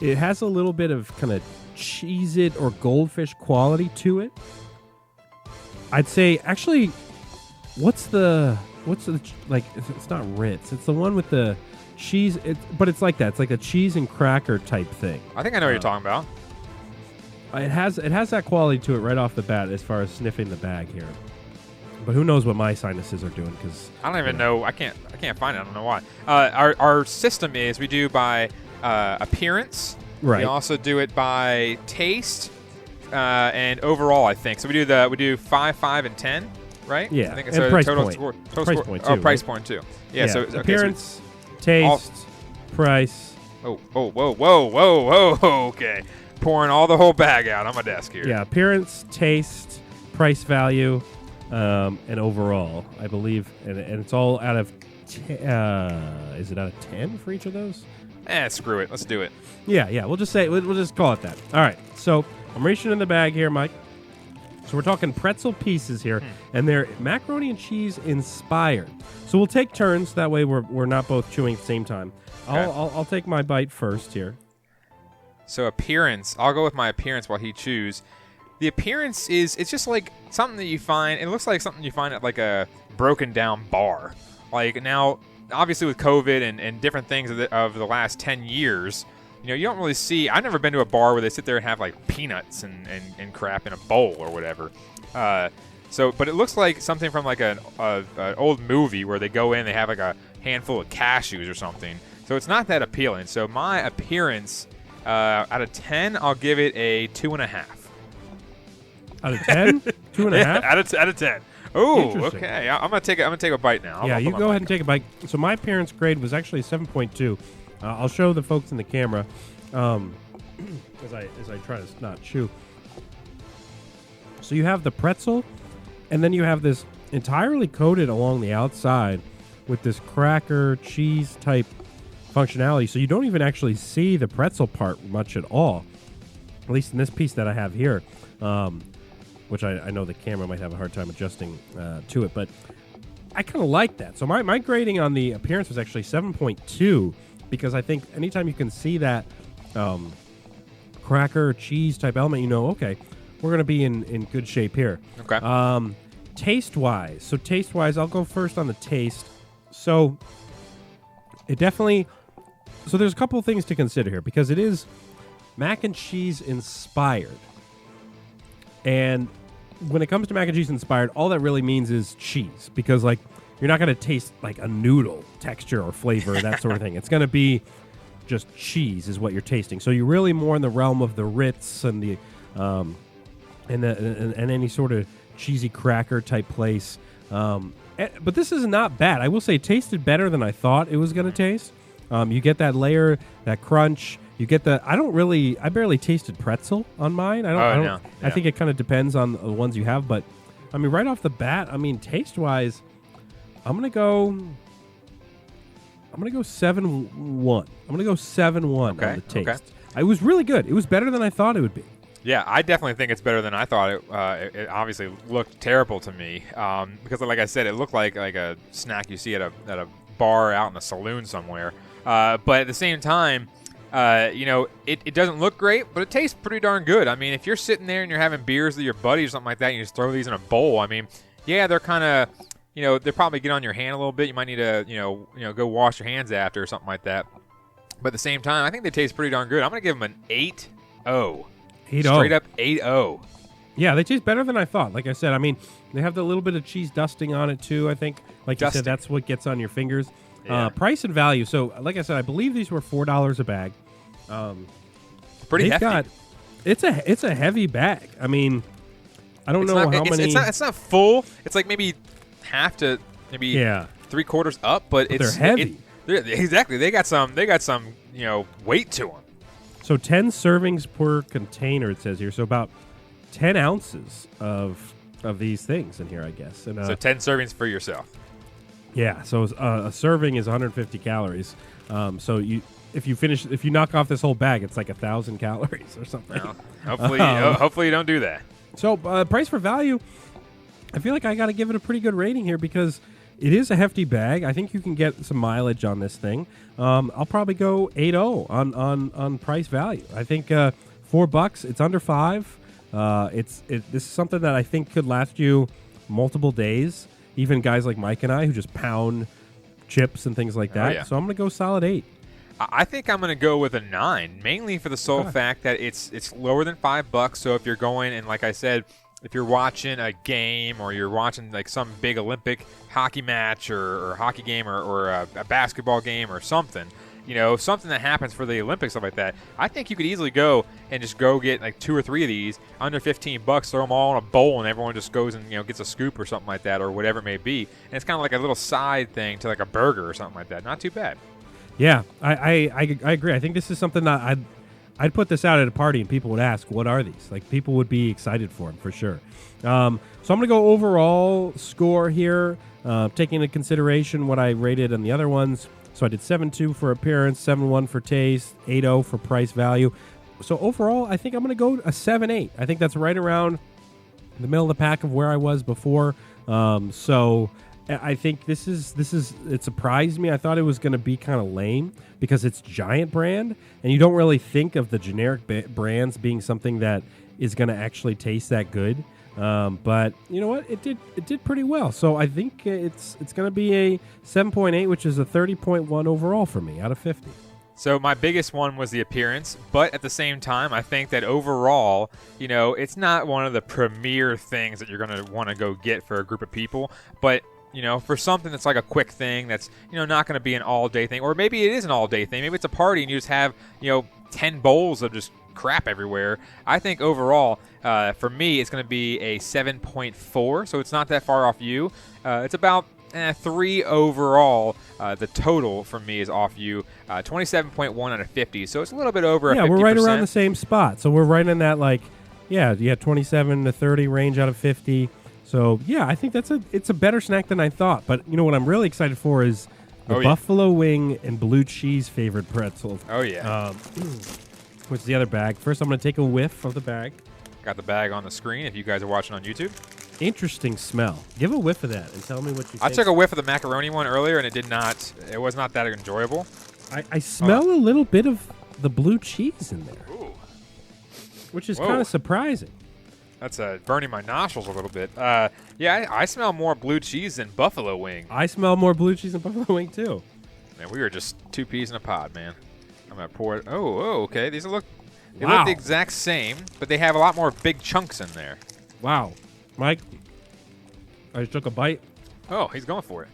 it has a little bit of kind of Cheez-It or Goldfish quality to it. I'd say, actually, what's the like? It's not Ritz. It's the one with the cheese. But it's like that. It's like a cheese and cracker type thing. I think I know what you're talking about. It has that quality to it right off the bat as far as sniffing the bag here. But who knows what my sinuses are doing? Because I don't even know. I can't find it. I don't know why. Our system is we do by appearance. Right. We also do it by taste and overall. I think so. We do 5, 5, and 10. Right. Yeah. I think it's and a price total point. score. Price point too. Oh, price right? point too. Yeah. So okay, appearance, taste, price. Oh, whoa. Okay. Pouring all the whole bag out on my desk here. Yeah. Appearance, taste, price, value. And overall, I believe, and it's all out of, is it out of 10 for each of those? Screw it. Let's do it. Yeah. We'll just call it that. All right. So I'm reaching in the bag here, Mike. So we're talking pretzel pieces here, and they're macaroni and cheese inspired. So we'll take turns. That way we're not both chewing at the same time. Okay. I'll take my bite first here. So appearance. I'll go with my appearance while he chews. The appearance it's just like something that you find. It looks like something you find at like a broken down bar. Like now, obviously with COVID and different things of the last 10 years, you don't really see. I've never been to a bar where they sit there and have like peanuts and crap in a bowl or whatever. But it looks like something from like an old movie where they go in, they have like a handful of cashews or something. So it's not that appealing. So my appearance, out of 10, I'll give it a 2.5. Out of 10? 2.5? Yeah, out of 10. Oh, Interesting. okay. I'm gonna take a bite now. Yeah, you go ahead and take a bite. So my appearance grade was actually 7.2. I'll show the folks in the camera as I try to not chew. So you have the pretzel, and then you have this entirely coated along the outside with this cracker cheese type functionality. So you don't even actually see the pretzel part much at all, at least in this piece that I have here. Which I know the camera might have a hard time adjusting to it, but I kind of like that. So my grading on the appearance was actually 7.2 because I think anytime you can see that cracker cheese type element, okay, we're going to be in good shape here. Okay. Taste-wise, I'll go first on the taste. So it definitely, there's a couple of things to consider here because it is mac and cheese inspired. And when it comes to mac and cheese inspired, all that really means is cheese because, like, you're not going to taste like a noodle texture or flavor, that sort of thing. It's going to be just cheese is what you're tasting. So you're really more in the realm of the Ritz and the and any sort of cheesy cracker type place. But this is not bad. I will say it tasted better than I thought it was going to taste. You get that layer, that crunch. You get I barely tasted pretzel on mine. No. I think it kind of depends on the ones you have, but I mean, right off the bat, I mean, taste wise, I'm going to go 7-1. I'm going to go 7-1 on the taste. Okay. It was really good. It was better than I thought it would be. Yeah, I definitely think it's better than I thought. It obviously looked terrible to me because, like I said, it looked like a snack you see at a bar out in a saloon somewhere. But at the same time, it doesn't look great, but it tastes pretty darn good. I mean, if you're sitting there and you're having beers with your buddies or something like that, and you just throw these in a bowl, I mean, yeah, they're kind of, they probably get on your hand a little bit. You might need to, go wash your hands after or something like that. But at the same time, I think they taste pretty darn good. I'm going to give them an 8-0. 8-0. Straight up 8-0. Yeah, they taste better than I thought. Like I said, I mean, they have the little bit of cheese dusting on it too, I think. Like you said, that's what gets on your fingers. Yeah. Price and value. So, like I said, I believe these were $4 a bag. Pretty hefty. It's a heavy bag. I mean, I don't know how many. It's not full. It's like maybe half to maybe 3/4 up, but they're heavy. Exactly. They got some weight to them. So 10 servings per container, it says here. So about 10 ounces of these things in here, I guess. And so 10 servings for yourself. Yeah. So a serving is 150 calories. So if you knock off this whole bag, it's like 1,000 calories or something. Well, hopefully you don't do that. So price for value, I feel like I got to give it a pretty good rating here because It is a hefty bag. I think you can get some mileage on this thing. I'll probably go 8.0 on price value. I think $4. It's under $5. This is something that I think could last you multiple days. Even guys like Mike and I who just pound chips and things like that. Yeah. So I'm going to go solid 8. I think I'm going to go with a 9, mainly for the sole fact that it's lower than $5. So if you're going, and like I said, if you're watching a game or you're watching like some big Olympic hockey match or hockey game or a basketball game or something, something that happens for the Olympics, stuff like that, I think you could easily go and just go get like 2 or 3 of these under $15, throw them all in a bowl, and everyone just goes and gets a scoop or something like that or whatever it may be. And it's kind of like a little side thing to like a burger or something like that. Not too bad. Yeah, I agree. I think this is something that I'd put this out at a party and people would ask, what are these? Like, people would be excited for them for sure. So I'm going to go overall score here, taking into consideration what I rated on the other ones. So I did 7.2 for appearance, 7.1 for taste, 8.0 for price value. So overall, I think I'm going to go a 7.8. I think that's right around the middle of the pack of where I was before. So I think this is it surprised me. I thought it was going to be kind of lame because it's Giant brand, and you don't really think of the generic brands being something that is going to actually taste that good. But you know what? It did pretty well. So I think it's going to be a 7.8, which is a 30.1 overall for me out of 50. So my biggest one was the appearance, but at the same time, I think that overall, it's not one of the premier things that you're going to want to go get for a group of people, but for something that's like a quick thing that's, not going to be an all-day thing, or maybe it is an all-day thing. Maybe it's a party and you just have, 10 bowls of just crap everywhere. I think overall, for me, it's going to be a 7.4, so it's not that far off you. It's about 3 overall. The total for me is off you. 27.1 out of 50, so it's a little bit over. Yeah, 50%. we're right around the same spot. So we're right in that 27 to 30 range out of 50. So yeah, I think it's a better snack than I thought. But what I'm really excited for is the buffalo wing and blue cheese flavored pretzels. Oh yeah. Which is the other bag. First, I'm going to take a whiff of the bag. Got the bag on the screen if you guys are watching on YouTube. Interesting smell. Give a whiff of that and tell me what you think. I took a whiff of the macaroni one earlier, and it was not that enjoyable. I smell a little bit of the blue cheese in there. Ooh. Which is kind of surprising. That's burning my nostrils a little bit. I smell more blue cheese than buffalo wing. I smell more blue cheese than buffalo wing, too. Man, we are just 2 peas in a pod, man. I'm going to pour it. Oh, okay. These look the exact same, but they have a lot more big chunks in there. Wow. Mike, I just took a bite. Oh, he's going for it.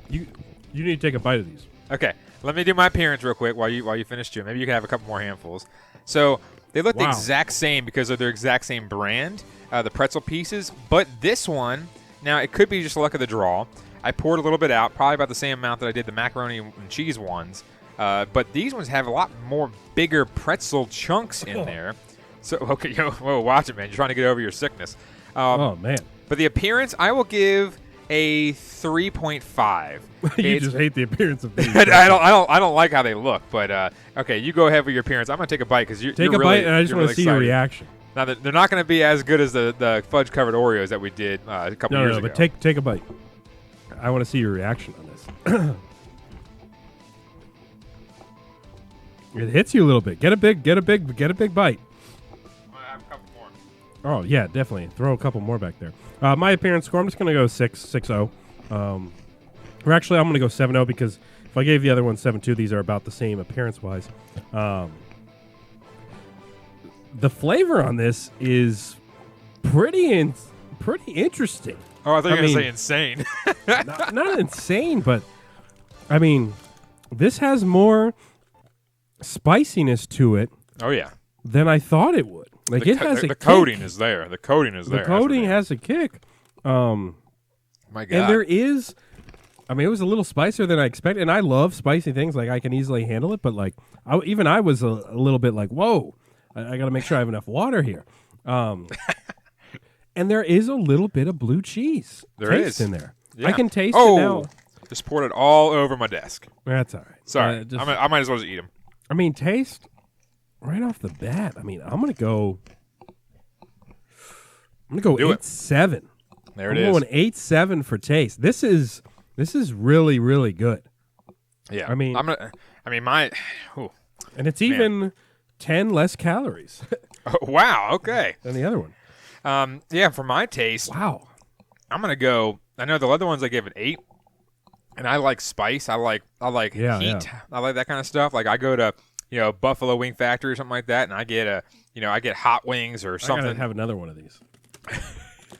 You need to take a bite of these. Okay. Let me do my appearance real quick while you finish chewing. Maybe you can have a couple more handfuls. So they look the exact same because of their exact same brand, the pretzel pieces. But this one, now it could be just luck of the draw. I poured a little bit out, probably about the same amount that I did the macaroni and cheese ones. But these ones have a lot more bigger pretzel chunks in there. So, okay, whoa, watch it, man. You're trying to get over your sickness. Oh, man. But the appearance, I will give a 3.5. You just hate the appearance of these. I don't like how they look. But okay, you go ahead with your appearance. I'm gonna take a bite because you're take a really, bite, and I just want to see your reaction. Now they're not going to be as good as the fudge covered Oreos that we did a couple years ago. But take a bite. I want to see your reaction on this. It hits you a little bit. Get a big bite. I have a couple more. Oh yeah, definitely. Throw a couple more back there. My appearance score, I'm just gonna go 6.0. Or actually, I'm gonna go 7.0 because if I gave the other one 7.2, these are about the same appearance wise. The flavor on this is pretty interesting. Oh, I thought you were going to say insane. not insane, but I mean, this has more spiciness to it. Oh yeah, than I thought it would. Like it has the coating is there. The coating is there. The coating has a kick. My God. And there is. I mean, it was a little spicier than I expected, and I love spicy things. Like I can easily handle it, but like I was a little bit like, whoa. I got to make sure I have enough water here. And there is a little bit of blue cheese taste in there. Yeah. I can taste it now. Just poured it all over my desk. That's all right. Sorry. I might as well just eat them. I mean, taste right off the bat. I mean, I'm going to go 8.7. There it is. I'm going 8.7 for taste. This is This is really, really good. Yeah. I mean, and it's even 10 less calories Oh, wow. Okay. than the other one. Yeah. For my taste, Wow. I'm gonna go. I know the other ones I gave an 8, and I like spice. I like heat. Yeah. I like that kind of stuff. Like I go to Buffalo Wing Factory or something like that, and I get I get hot wings or I something. gotta have another one of these.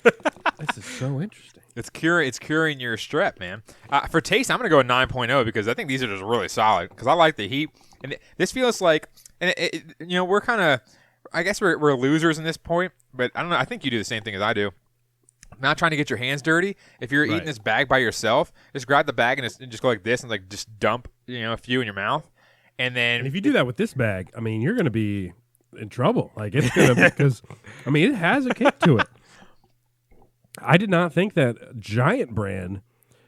This is so interesting. It's curing your strep, man. For taste, I'm gonna go a 9.0 because I think these are just really solid. Because I like the heat, and this feels like, and we're kind of, I guess we're losers in this point, but I don't know. I think you do the same thing as I do. Not trying to get your hands dirty. If you're eating this bag by yourself, just grab the bag and just go like this and like just dump a few in your mouth, and then. And if you do that with this bag, I mean, you're gonna be in trouble. Like it's gonna because, I mean, it has a kick to it. I did not think that Giant brand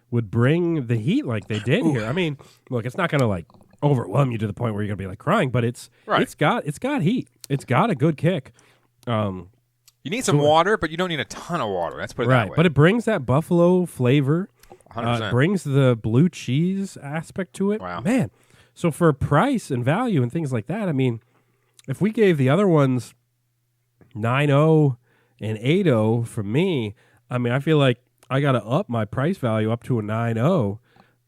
would bring the heat like they did here. I mean, look, it's not going to like overwhelm you to the point where you're going to be like crying, but it's got heat. It's got a good kick. You need some water, but you don't need a ton of water. Let's put it that way. But it brings that buffalo flavor. 100%. Brings the blue cheese aspect to it. Wow. Man. So for price and value and things like that, I mean, if we gave the other ones 9.0 and 8.0 from me, I mean, I feel like I got to up my price value up to a 9.0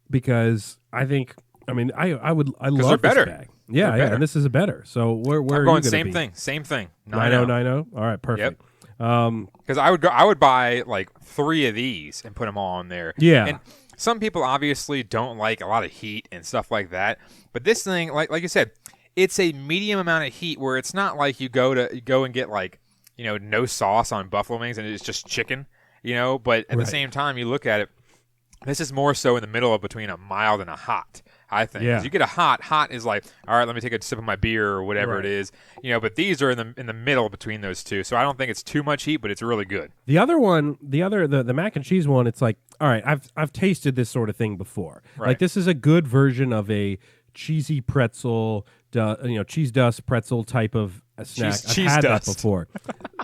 because I think, I mean, I love this bag. Yeah, better. And this is a better. So where I'm are going you same be? thing. 9.0, 9.0. All right, perfect. Because I would buy like 3 of these and put them all in there. Yeah. And some people obviously don't like a lot of heat and stuff like that. But this thing, like you said, it's a medium amount of heat where it's not like you go and get like, no sauce on buffalo wings and it's just chicken. But at the same time, you look at it, this is more so in the middle of between a mild and a hot, I think. Yeah. 'Cause you get a hot is like, all right, let me take a sip of my beer or whatever it is. But these are in the middle between those two. So I don't think it's too much heat, but it's really good. The other one, the mac and cheese one, it's like, all right, I've tasted this sort of thing before. Right. Like this is a good version of a cheesy pretzel, cheese dust pretzel type of a snack. I've cheese had dust. that before.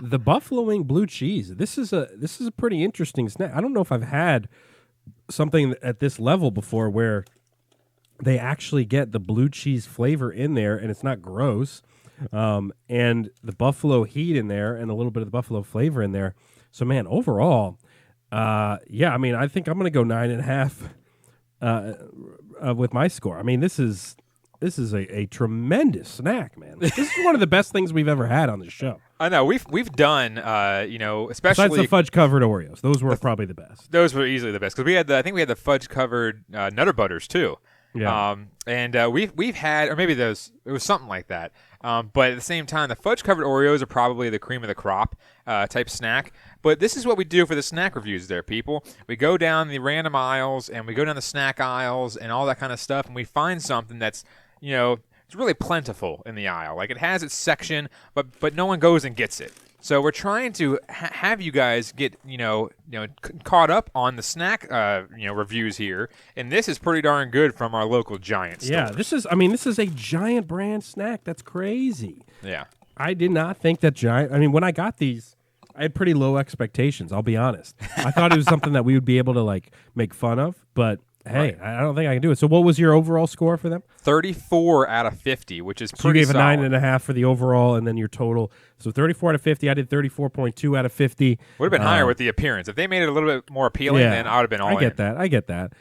The buffalo wing blue cheese. This is a pretty interesting snack. I don't know if I've had something at this level before where they actually get the blue cheese flavor in there and it's not gross, and the buffalo heat in there and a little bit of the buffalo flavor in there. So man, overall, I mean, I think I'm going to go 9.5 with my score. I mean, this is a tremendous snack, man. This is one of the best things we've ever had on this show. I know we've done, especially Besides the fudge covered Oreos, those were probably the best. Those were easily the best because I think we had the fudge covered Nutter Butters too. Yeah. We've had, or maybe it was something like that. But at the same time, the fudge covered Oreos are probably the cream of the crop type snack. But this is what we do for the snack reviews there, people. We go down the random aisles and we go down the snack aisles and all that kind of stuff, and we find something that's, it's really plentiful in the aisle. Like it has its section, but no one goes and gets it. So we're trying to have you guys get caught up on the snack reviews here, and this is pretty darn good from our local Giant store. Yeah, this is a Giant brand snack. That's crazy. Yeah, I did not think that Giant. I mean, when I got these, I had pretty low expectations. I'll be honest. I thought it was something that we would be able to like make fun of, but hey, I don't think I can do it. So, what was your overall score for them? 34 out of 50, which is So pretty you gave solid. a 9.5 for the overall, and then your total. So 34 out of 50. I did 34.2 out of 50. Would have been higher with the appearance. If they made it a little bit more appealing, then I would have been all in. I get that.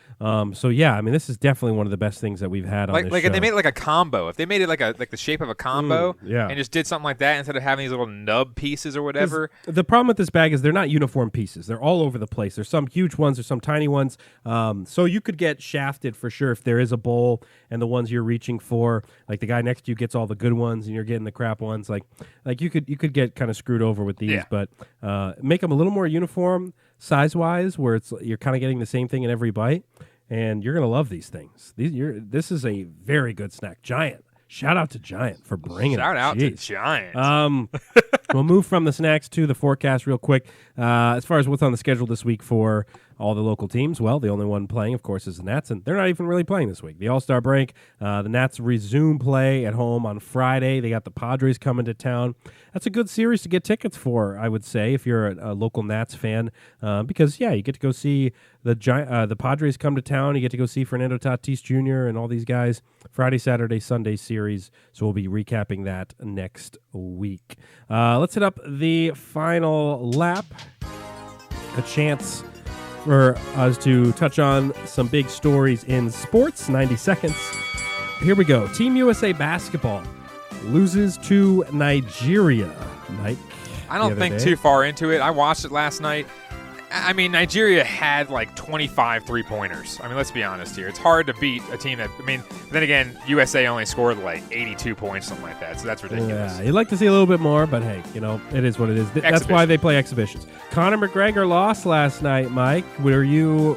So yeah, I mean, this is definitely one of the best things that we've had on this Like show. if they made it like a combo. If they made it like the shape of a combo, yeah. and just did something like that instead of having these little nub pieces or whatever. The problem with this bag is they're not uniform pieces. They're all over the place. There's some huge ones, there's some tiny ones. So you could get shafted for sure if there is a bowl and the ones you're reaching for, like the guy next to you gets all the good ones and you're getting the crap ones. Like you could get kind of screwed over with these, but make them a little more uniform size wise, where you're kind of getting the same thing in every bite, and you're gonna love these things. This is a very good snack. Giant. Shout out to Giant for bringing it. Shout out to Jeez. Giant. We'll move from the snacks to the forecast real quick. As far as what's on the schedule this week for all the local teams, well, the only one playing, of course, is the Nats, and they're not even really playing this week. The All-Star break, the Nats resume play at home on Friday. They got the Padres coming to town. That's a good series to get tickets for, I would say, if you're a local Nats fan, because, yeah, you get to go see the Padres come to town. You get to go see Fernando Tatis Jr. and all these guys. Friday, Saturday, Sunday series, so we'll be recapping that next week. Let's hit up the final lap. A chance for us to touch on some big stories in sports. 90 seconds. Here we go. Team USA basketball loses to Nigeria. Mike, I don't think too far into it. I watched it last night. I mean, Nigeria had like 25 three-pointers. I mean, let's be honest here. It's hard to beat a team that, I mean, then again, USA only scored like 82 points, something like that. So that's ridiculous. Yeah, you'd like to see a little bit more, but hey, you know, it is what it is. That's why they play exhibitions. Conor McGregor lost last night, Mike. Were you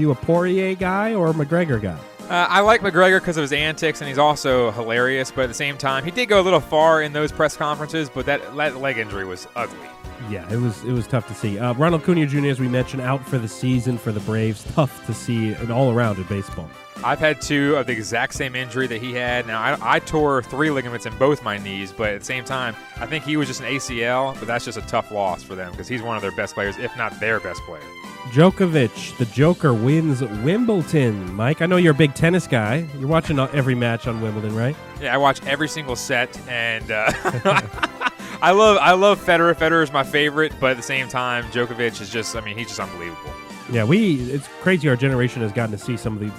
a Poirier guy or a McGregor guy? I like McGregor because of his antics, and he's also hilarious. But at the same time, he did go a little far in those press conferences, but that leg injury was ugly. Yeah, it was tough to see. Ronald Acuna Jr., as we mentioned, out for the season for the Braves. Tough to see it all around in baseball. I've had 2 of the exact same injury that he had. Now, I tore 3 ligaments in both my knees, but at the same time, I think he was just an ACL, but that's just a tough loss for them because he's one of their best players, if not their best player. Djokovic, the Joker, wins Wimbledon. Mike, I know you're a big tennis guy. You're watching every match on Wimbledon, right? Yeah, I watch every single set, and I love Federer. Federer is my favorite, but at the same time, Djokovic is just, I mean, he's just unbelievable. Yeah, it's crazy our generation has gotten to see some of these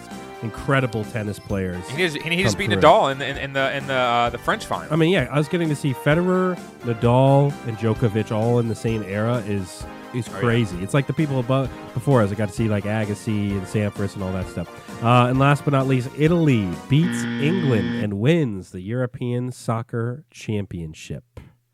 incredible tennis players. And he just beat Nadal in the French final. I mean, yeah, I was getting to see Federer, Nadal, and Djokovic all in the same era is crazy. It's like the people before us. I got to see like Agassi and Sampras and all that stuff. And last but not least, Italy beats England and wins the European Soccer Championship.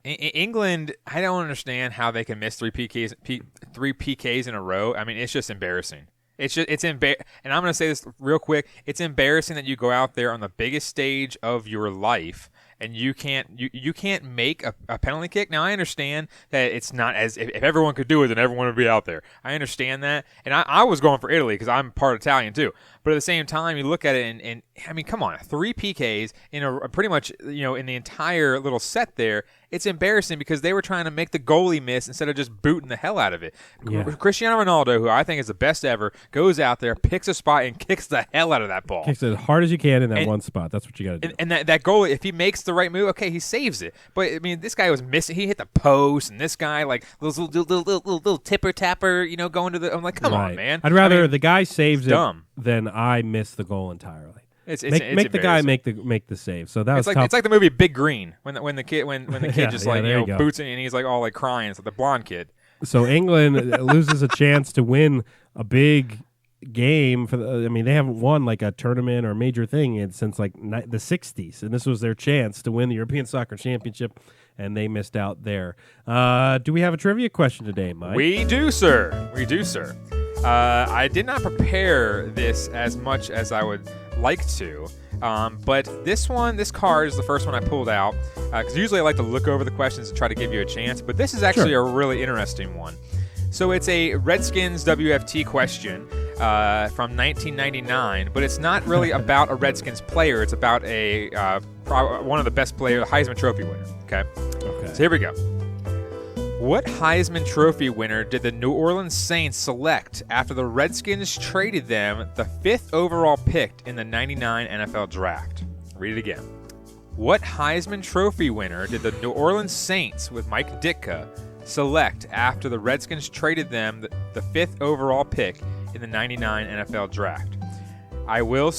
England, I don't understand how they can miss 3 PKs in a row. I mean, it's just embarrassing. And I'm going to say this real quick. It's embarrassing that you go out there on the biggest stage of your life and you can't make a penalty kick. Now, I understand that it's not as if everyone could do it, then everyone would be out there. I understand that. And I was going for Italy because I'm part Italian too. But at the same time, you look at it and I mean, come on, 3 PKs in a pretty much, you know, in the entire little set there. It's embarrassing because they were trying to make the goalie miss instead of just booting the hell out of it. Yeah. Cristiano Ronaldo, who I think is the best ever, goes out there, picks a spot, and kicks the hell out of that ball. Kicks it as hard as you can in that one spot. That's what you got to do. And that goalie, if he makes the right move, okay, he saves it. But, I mean, this guy was missing. He hit the post, and this guy, like, little tipper-tapper, you know, going to the – I'm like, come on, man. I'd rather the guy saves it than I miss the goal entirely. Make the guy make the save. So that was tough. It's like the movie Big Green when the kid just boots it and he's like all like crying. It's like the blonde kid. So England loses a chance to win a big game I mean, they haven't won like a tournament or a major thing since like the 60s, and this was their chance to win the European Soccer Championship, and they missed out there. Do we have a trivia question today, Mike? We do, sir. I did not prepare this as much as I would like to, but this card is the first one I pulled out because usually I like to look over the questions and try to give you a chance, but this is actually a really interesting one. So it's a Redskins WFT question from 1999, but it's not really about a Redskins player. It's about one of the best players, the Heisman Trophy winner. Okay. So here we go. What Heisman Trophy winner did the New Orleans Saints select after the Redskins traded them the 5th overall pick in the 99 NFL Draft? Read it again. What Heisman Trophy winner did the New Orleans Saints with Mike Ditka select after the Redskins traded them the 5th overall pick in the 99 NFL Draft? I will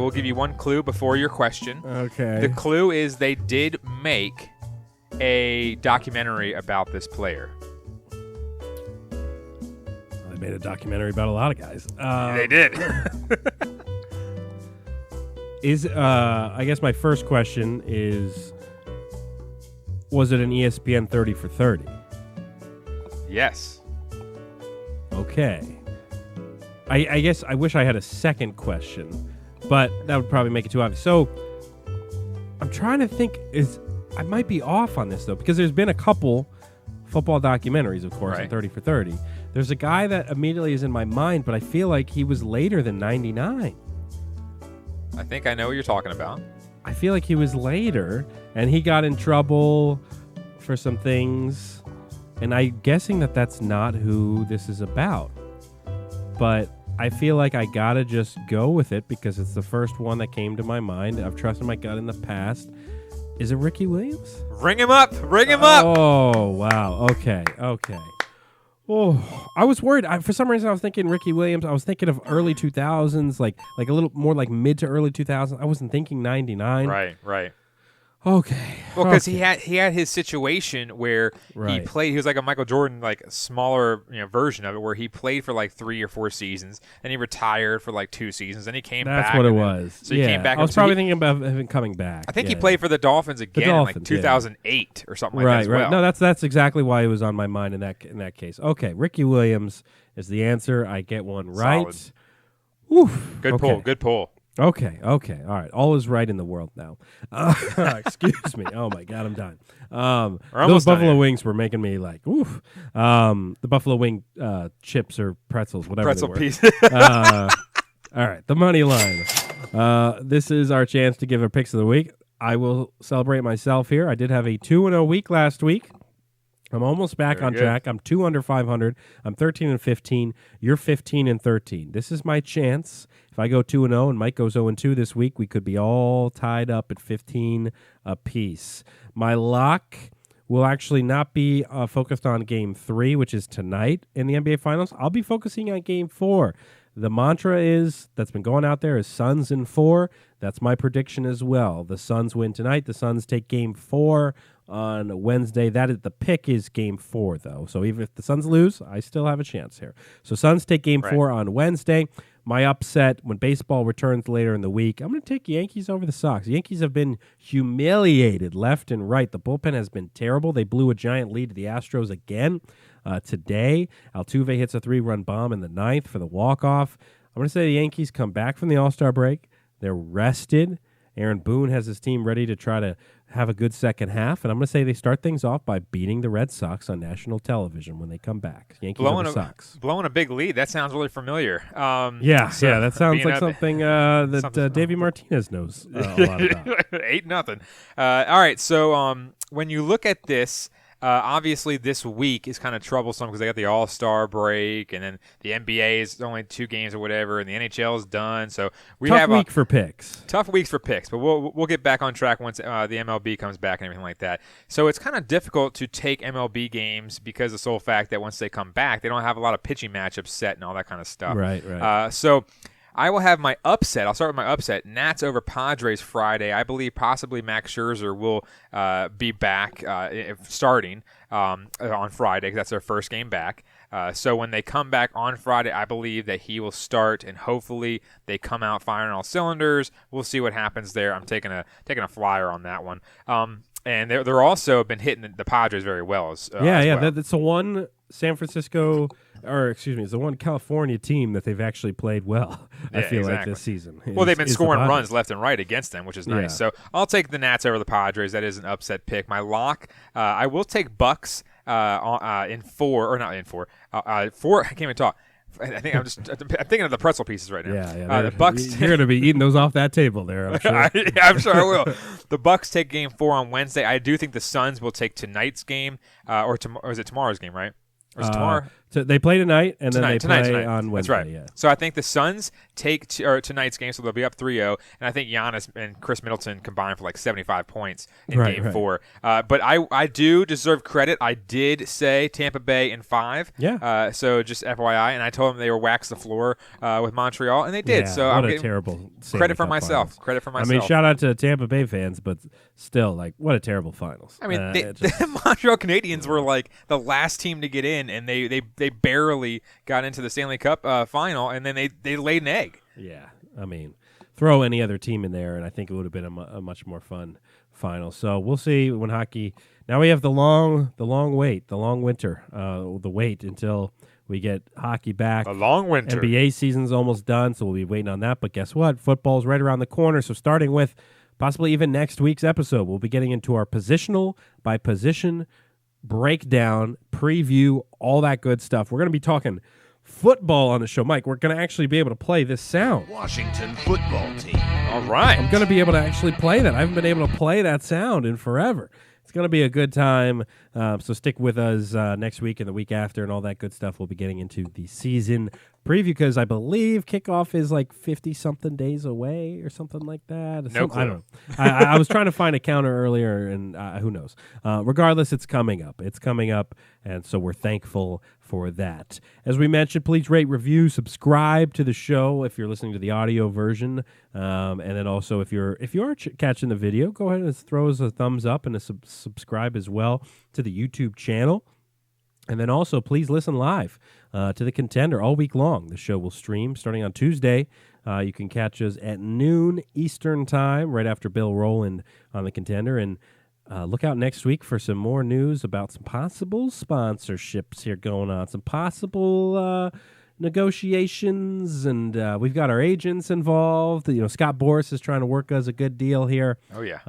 give you one clue before your question. Okay. The clue is they did make a documentary about this player. They made a documentary about a lot of guys. They did. I guess my first question is, was it an ESPN 30 for 30? Yes. Okay. I guess I wish I had a second question, but that would probably make it too obvious. So I'm trying to think, I might be off on this, though, because there's been a couple football documentaries, of course, Right. and 30 for 30. There's a guy that immediately is in my mind, but I feel like he was later than 99. I think I know what you're talking about. I feel like he was later, and he got in trouble for some things, and I'm guessing that that's not who this is about. But I feel like I gotta just go with it because it's the first one that came to my mind. I've trusted my gut in the past. Is it Ricky Williams? Ring him up. Ring him up. Oh, wow. Okay. Oh, I was worried. For some reason, I was thinking Ricky Williams. I was thinking of early 2000s, like a little more like mid to early 2000s. I wasn't thinking 99. Right. Okay. Well, because he had his situation where he Right. played. He was like a Michael Jordan, like smaller version of it, where he played for like 3 or 4 seasons, then he retired for like 2 seasons, then he came back. That's what it and then- was. So he yeah. came back. I was so probably he- thinking about him coming back. I think he Yeah. played for the Dolphins again Dolphins, in like 2008 or something like Right, that as well. right. No, that's exactly why it was on my mind in that case. Okay, Ricky Williams is the answer. I get one right. Solid. Oof. Good Okay. pull. Good pull. Okay. All right. All is right in the world now. Excuse me. Oh my God, I'm done. We're Those almost done buffalo here. wings were making me like, oof. The buffalo wing chips or pretzels, whatever. Pretzel they were. piece. All right, the money line. This is our chance to give our picks of the week. I will celebrate myself here. I did have a 2-0 week last week. I'm almost back Very on good. track. I'm 2 under 500. I'm 13 and 15. You're 15 and 13. This is my chance. If I go 2-0 and Mike goes 0-2 this week, we could be all tied up at 15 apiece. My lock will actually not be focused on Game 3, which is tonight in the NBA Finals. I'll be focusing on Game 4. The mantra that's been going out there is Suns in 4. That's my prediction as well. The Suns win tonight. The Suns take Game 4 on Wednesday. The pick is Game 4, though. So even if the Suns lose, I still have a chance here. So Suns take Game 4 on Wednesday. My upset, when baseball returns later in the week, I'm going to take Yankees over the Sox. The Yankees have been humiliated left and right. The bullpen has been terrible. They blew a giant lead to the Astros again today. Altuve hits a 3-run bomb in the 9th for the walk-off. I'm going to say the Yankees come back from the All-Star break. They're rested. Aaron Boone has his team ready to try to have a good second half, and I'm going to say they start things off by beating the Red Sox on national television when they come back. Yankees over Sox. Blowing a big lead. That sounds really familiar. Yeah, that sounds being like up- something that Davey Martinez knows a lot about. 8-0. All right. So when you look at this, obviously this week is kind of troublesome because they got the All-Star break, and then the NBA is only 2 games or whatever, and the NHL is done. So we Tough have week for picks. tough weeks for picks, but we'll get back on track once the MLB comes back and everything like that. So it's kind of difficult to take MLB games because of the sole fact that once they come back, they don't have a lot of pitching matchups set and all that kind of stuff. Right. So I will have my upset. I'll start with my upset. Nats over Padres Friday. I believe possibly Max Scherzer will be back starting on Friday because that's their first game back. So when they come back on Friday, I believe that he will start, and hopefully they come out firing all cylinders. We'll see what happens there. I'm taking a flyer on that one. And they're also been hitting the Padres very well. As well. That's the one San Francisco, it's the one California team that they've actually played well. I Yeah, feel like exactly. this season. Well, they've been is the scoring Padres. runs left and right against them, which is nice. Yeah. So I'll take the Nats over the Padres. That is an upset pick. My lock, I will take Bucks in 4, or not in 4. 4. I can't even talk. I think I'm thinking of the pretzel pieces right now. Yeah. The Bucks. You're going to be eating those off that table there, I'm sure. I'm sure I will. The Bucks take Game 4 on Wednesday. I do think the Suns will take tonight's game, or is it tomorrow's game? Right? Or is it tomorrow? So they play tonight, and then they play tonight. on Wednesday. That's right. Yeah. So I think the Suns take tonight's game, so they'll be up 3-0, and I think Giannis and Chris Middleton combine for like 75 points in Game 4. But I do deserve credit. I did say Tampa Bay in 5. Yeah. So just FYI, and I told them they were wax the floor with Montreal, and they did. Yeah, so what I'm a getting terrible credit for Stanley Cup myself. finals. Credit for myself. I mean, shout out to Tampa Bay fans, but still, like, what a terrible finals. I mean, the Montreal Canadiens were like the last team to get in, and they barely got into the Stanley Cup final, and then they laid an egg. Yeah, I mean, throw any other team in there, and I think it would have been a much more fun final. So we'll see when hockey. Now we have the long wait, the long winter, the wait until we get hockey back. A long winter. NBA season's almost done, so we'll be waiting on that. But guess what? Football's right around the corner. So starting with possibly even next week's episode, we'll be getting into our positional by position breakdown, preview, all that good stuff. We're going to be talking football on the show. Mike, we're going to actually be able to play this sound. Washington football team. All right. I'm going to be able to actually play that. I haven't been able to play that sound in forever. It's going to be a good time, so stick with us next week and the week after and all that good stuff. We'll be getting into the season preview because I believe kickoff is like 50-something days away or something like that. No clue. I don't know. I was trying to find a counter earlier, and who knows. Regardless, it's coming up. It's coming up, and so we're thankful for that. As we mentioned, please rate, review, subscribe to the show if you're listening to the audio version, and then also if you are catching the video, go ahead and throw us a thumbs up and a subscribe as well to the YouTube channel. And then also, please listen live to The Contender all week long. The show will stream starting on Tuesday. You can catch us at noon Eastern time, right after Bill Rowland on The Contender. And look out next week for some more news about some possible sponsorships here going on, some possible negotiations, and we've got our agents involved. Scott Boris is trying to work us a good deal here. Oh yeah.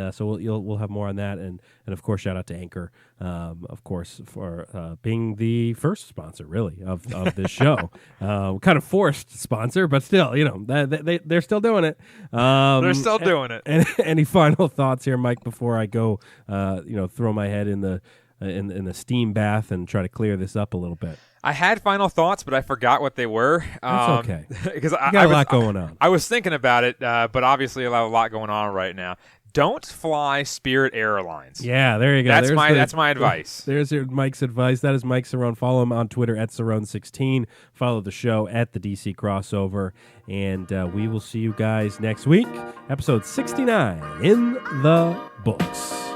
So we'll have more on that, and of course, shout out to Anchor, of course, for being the first sponsor, really, of this show. Kind of forced sponsor, but still, they're still doing it. They're still doing it. Any final thoughts here, Mike, before I go? Throw my head in the steam bath and try to clear this up a little bit. I had final thoughts, but I forgot what they were. That's okay. Because I got a lot going on. I was thinking about it, but obviously a lot going on right now. Don't fly Spirit Airlines. Yeah, there you go. That's my advice. There's Mike's advice. That is Mike Cerrone. Follow him on Twitter at Cerrone16. Follow the show at the DC Crossover. And we will see you guys next week. Episode 69 in the books.